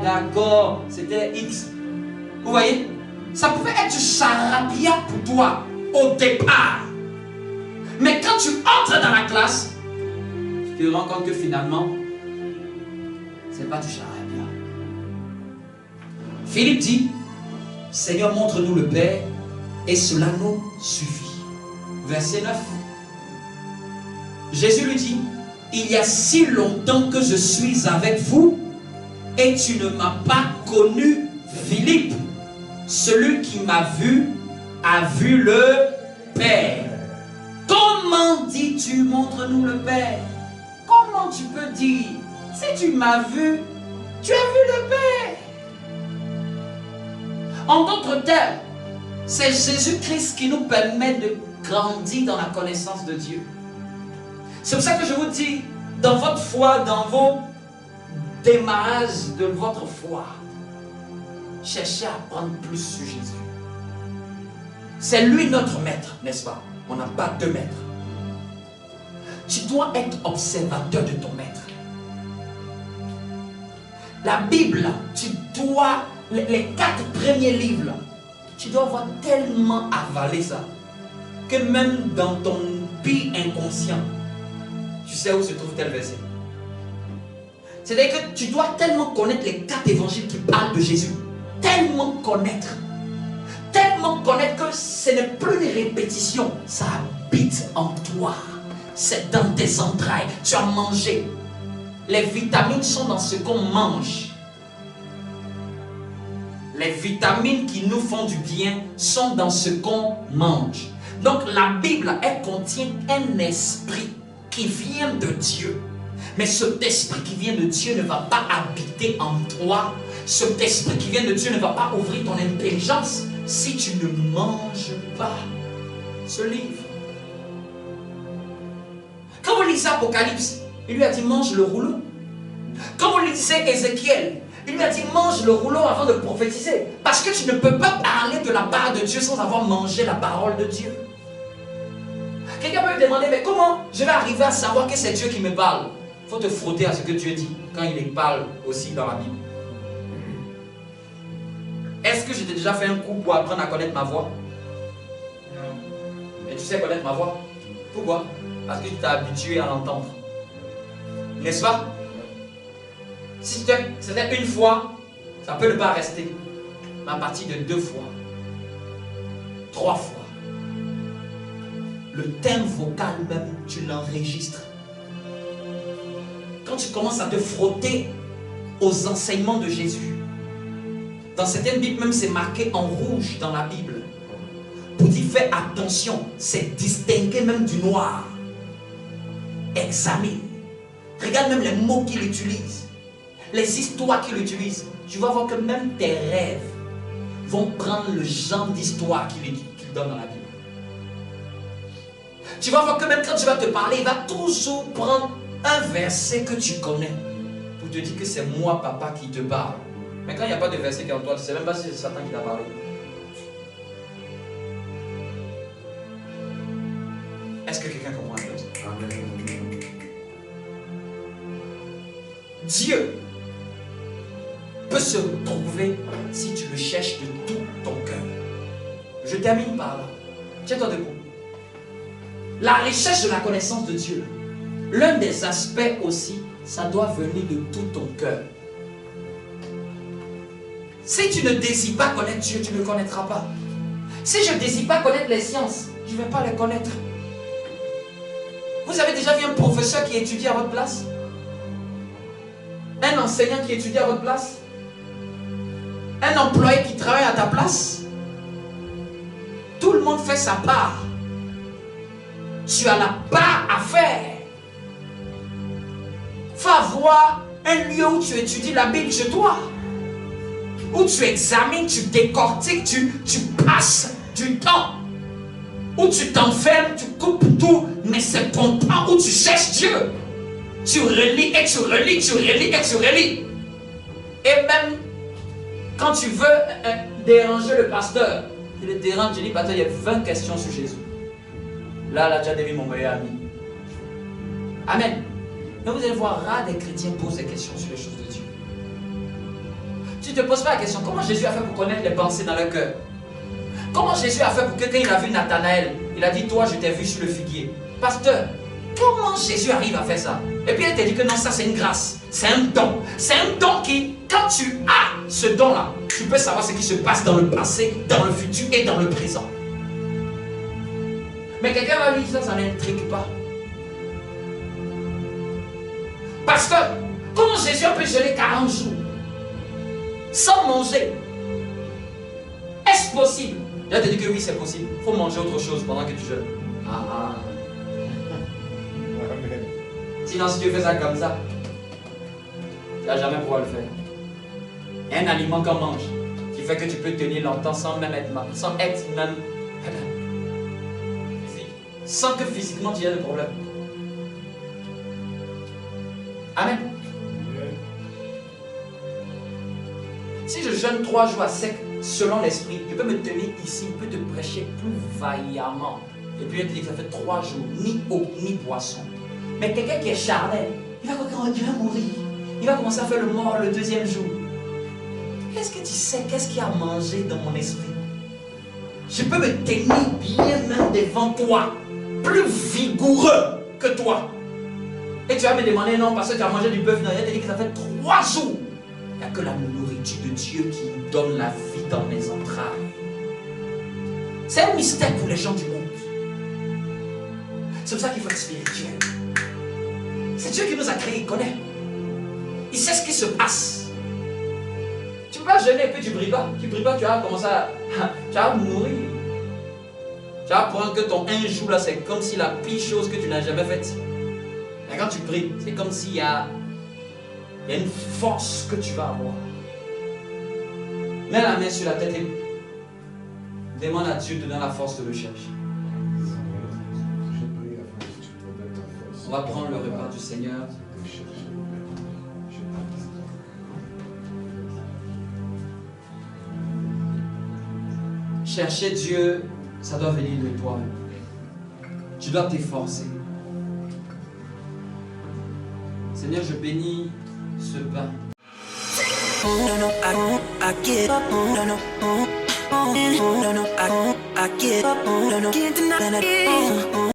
D'accord, c'était X. Vous voyez? Ça pouvait être charabia pour toi au départ. Mais quand tu entres dans la classe, tu te rends compte que finalement, c'est pas du charabia. Philippe dit, Seigneur, montre-nous le Père, et cela nous suffit. Verset 9. Jésus lui dit, il y a si longtemps que je suis avec vous, et tu ne m'as pas connu, Philippe. Celui qui m'a vu, a vu le Père. Comment dis-tu, montre-nous le Père? Comment tu peux dire, si tu m'as vu, tu as vu le Père? En d'autres termes, c'est Jésus-Christ qui nous permet de grandir dans la connaissance de Dieu. C'est pour ça que je vous dis, dans votre foi, dans vos démarrages de votre foi, cherchez à apprendre plus sur Jésus. C'est lui notre maître, n'est-ce pas? On n'a pas deux maîtres. Tu dois être observateur de ton maître. La Bible, tu dois les 4 premiers livres, là, tu dois avoir tellement avalé ça que même dans ton pire inconscient, tu sais où se trouve tel verset. C'est-à-dire que tu dois tellement connaître les 4 évangiles qui parlent de Jésus. Tellement connaître que ce n'est plus des répétitions, ça habite en toi, c'est dans tes entrailles, tu as mangé. Les vitamines sont dans ce qu'on mange. Les vitamines qui nous font du bien sont dans ce qu'on mange. Donc la Bible, elle contient un esprit qui vient de Dieu. Mais cet esprit qui vient de Dieu ne va pas habiter en toi. Cet esprit qui vient de Dieu ne va pas ouvrir ton intelligence si tu ne manges pas ce livre. Quand vous lisez Apocalypse, il lui a dit mange le rouleau. Quand vous lisez Ézéchiel, il lui a dit mange le rouleau avant de prophétiser. Parce que tu ne peux pas parler de la part de Dieu sans avoir mangé la parole de Dieu. Quelqu'un peut me demander, mais comment je vais arriver à savoir que c'est Dieu qui me parle? Il faut te frotter à ce que Dieu dit quand il parle aussi dans la Bible. Est-ce que je t'ai déjà fait un coup pour apprendre à connaître ma voix? Mais tu sais connaître ma voix. Pourquoi? Parce que tu t'es habitué à l'entendre. N'est-ce pas? Si c'était une fois, ça peut ne pas rester. Mais à partir de 2 fois, 3 fois, le thème vocal même, tu l'enregistres. Quand tu commences à te frotter aux enseignements de Jésus, dans certaines Bibles même c'est marqué en rouge dans la Bible, pour dire fais attention, c'est distingué même du noir. Examine. Regarde même les mots qu'il utilise, les histoires qu'il utilise. Tu vas voir que même tes rêves vont prendre le genre d'histoire qu'il donne dans la Bible. Tu vas voir que même quand tu vas te parler, il va toujours prendre un verset que tu connais pour te dire que c'est moi, papa, qui te parle. Mais quand il n'y a pas de verset qui est en toi, tu ne sais même pas si c'est Satan qui t'a parlé. Est-ce que quelqu'un comprend un peu? Dieu peut se trouver si tu le cherches de tout ton cœur. Je termine par là. Tiens-toi debout. La recherche de la connaissance de Dieu, l'un des aspects aussi, ça doit venir de tout ton cœur. Si tu ne désires pas connaître Dieu, tu ne le connaîtras pas. Si je ne désire pas connaître les sciences, je ne vais pas les connaître. Vous avez déjà vu un professeur qui étudie à votre place? Un enseignant qui étudie à votre place? Un employé qui travaille à ta place? Tout le monde fait sa part. Tu as la part à faire. Faut avoir un lieu où tu étudies la Bible chez toi. Où tu examines, tu décortiques, tu passes du temps. Où tu t'enfermes, tu coupes tout. Mais c'est ton temps où tu cherches Dieu. Tu relis et tu relis, tu relis et tu relis. Et même quand tu veux déranger le pasteur, tu le déranges, tu dis, pasteur, il y a 20 questions sur Jésus. Là, elle a déjà devenu mon meilleur ami. Amen. Mais vous allez voir, rare des chrétiens posent des questions sur les choses de Dieu. Tu ne te poses pas la question, comment Jésus a fait pour connaître les pensées dans le cœur? Comment Jésus a fait pour que quand il a vu Nathanaël, il a dit, toi, je t'ai vu sur le figuier. Pasteur, comment Jésus arrive à faire ça? Et puis il t'a dit que non, ça c'est une grâce. C'est un don. C'est un don qui, quand tu as ce don-là, tu peux savoir ce qui se passe dans le passé, dans le futur et dans le présent. Mais quelqu'un va lui dire ça n'intrigue pas. Pasteur, comment Jésus a pu jeûner 40 jours sans manger? Est-ce possible? Là, tu as dit que oui, c'est possible. Il faut manger autre chose pendant que tu jeûnes. Sinon, si tu fais ça comme ça, tu ne vas jamais pouvoir le faire. Il y a un aliment qu'on mange qui fait que tu peux tenir longtemps sans même être mal, sans être même physique, sans que physiquement tu aies de problème. Amen. Si je jeûne 3 jours à sec selon l'esprit, je peux me tenir ici, je peux te prêcher plus vaillamment. Et puis il te dit que ça fait 3 jours, ni eau, ni boisson. Mais quelqu'un qui est charnel, il va mourir. Il va commencer à faire le mort le 2e jour. Est-ce que tu sais qu'est-ce qu'il y a à manger dans mon esprit? Je peux me tenir bien même devant toi, plus vigoureux que toi. Et tu vas me demander non parce que tu as mangé du bœuf, non, il a dit que ça fait 3 jours. Il n'y a que la nourriture de Dieu qui nous donne la vie dans mes entrailles. C'est un mystère pour les gens du monde. C'est pour ça qu'il faut être spirituel. C'est Dieu qui nous a créés, il connaît. Il sait ce qui se passe. Tu ne peux pas jeûner et puis tu ne brilles pas. Tu ne brilles pas, tu vas commencer à... Tu vas mourir. Tu vas apprendre que ton un jour là, c'est comme si la pire chose que tu n'as jamais faite. Mais quand tu pries, c'est comme s'il y a une force que tu vas avoir. Mets la main sur la tête et demande à Dieu de donner la force de le chercher. On va prendre le repas du Seigneur. Chercher Dieu, ça doit venir de toi-même. Tu dois t'efforcer. Seigneur, je bénis ce pain. No, no, I give up. No, no, no, no, I give up. No, no, can't deny.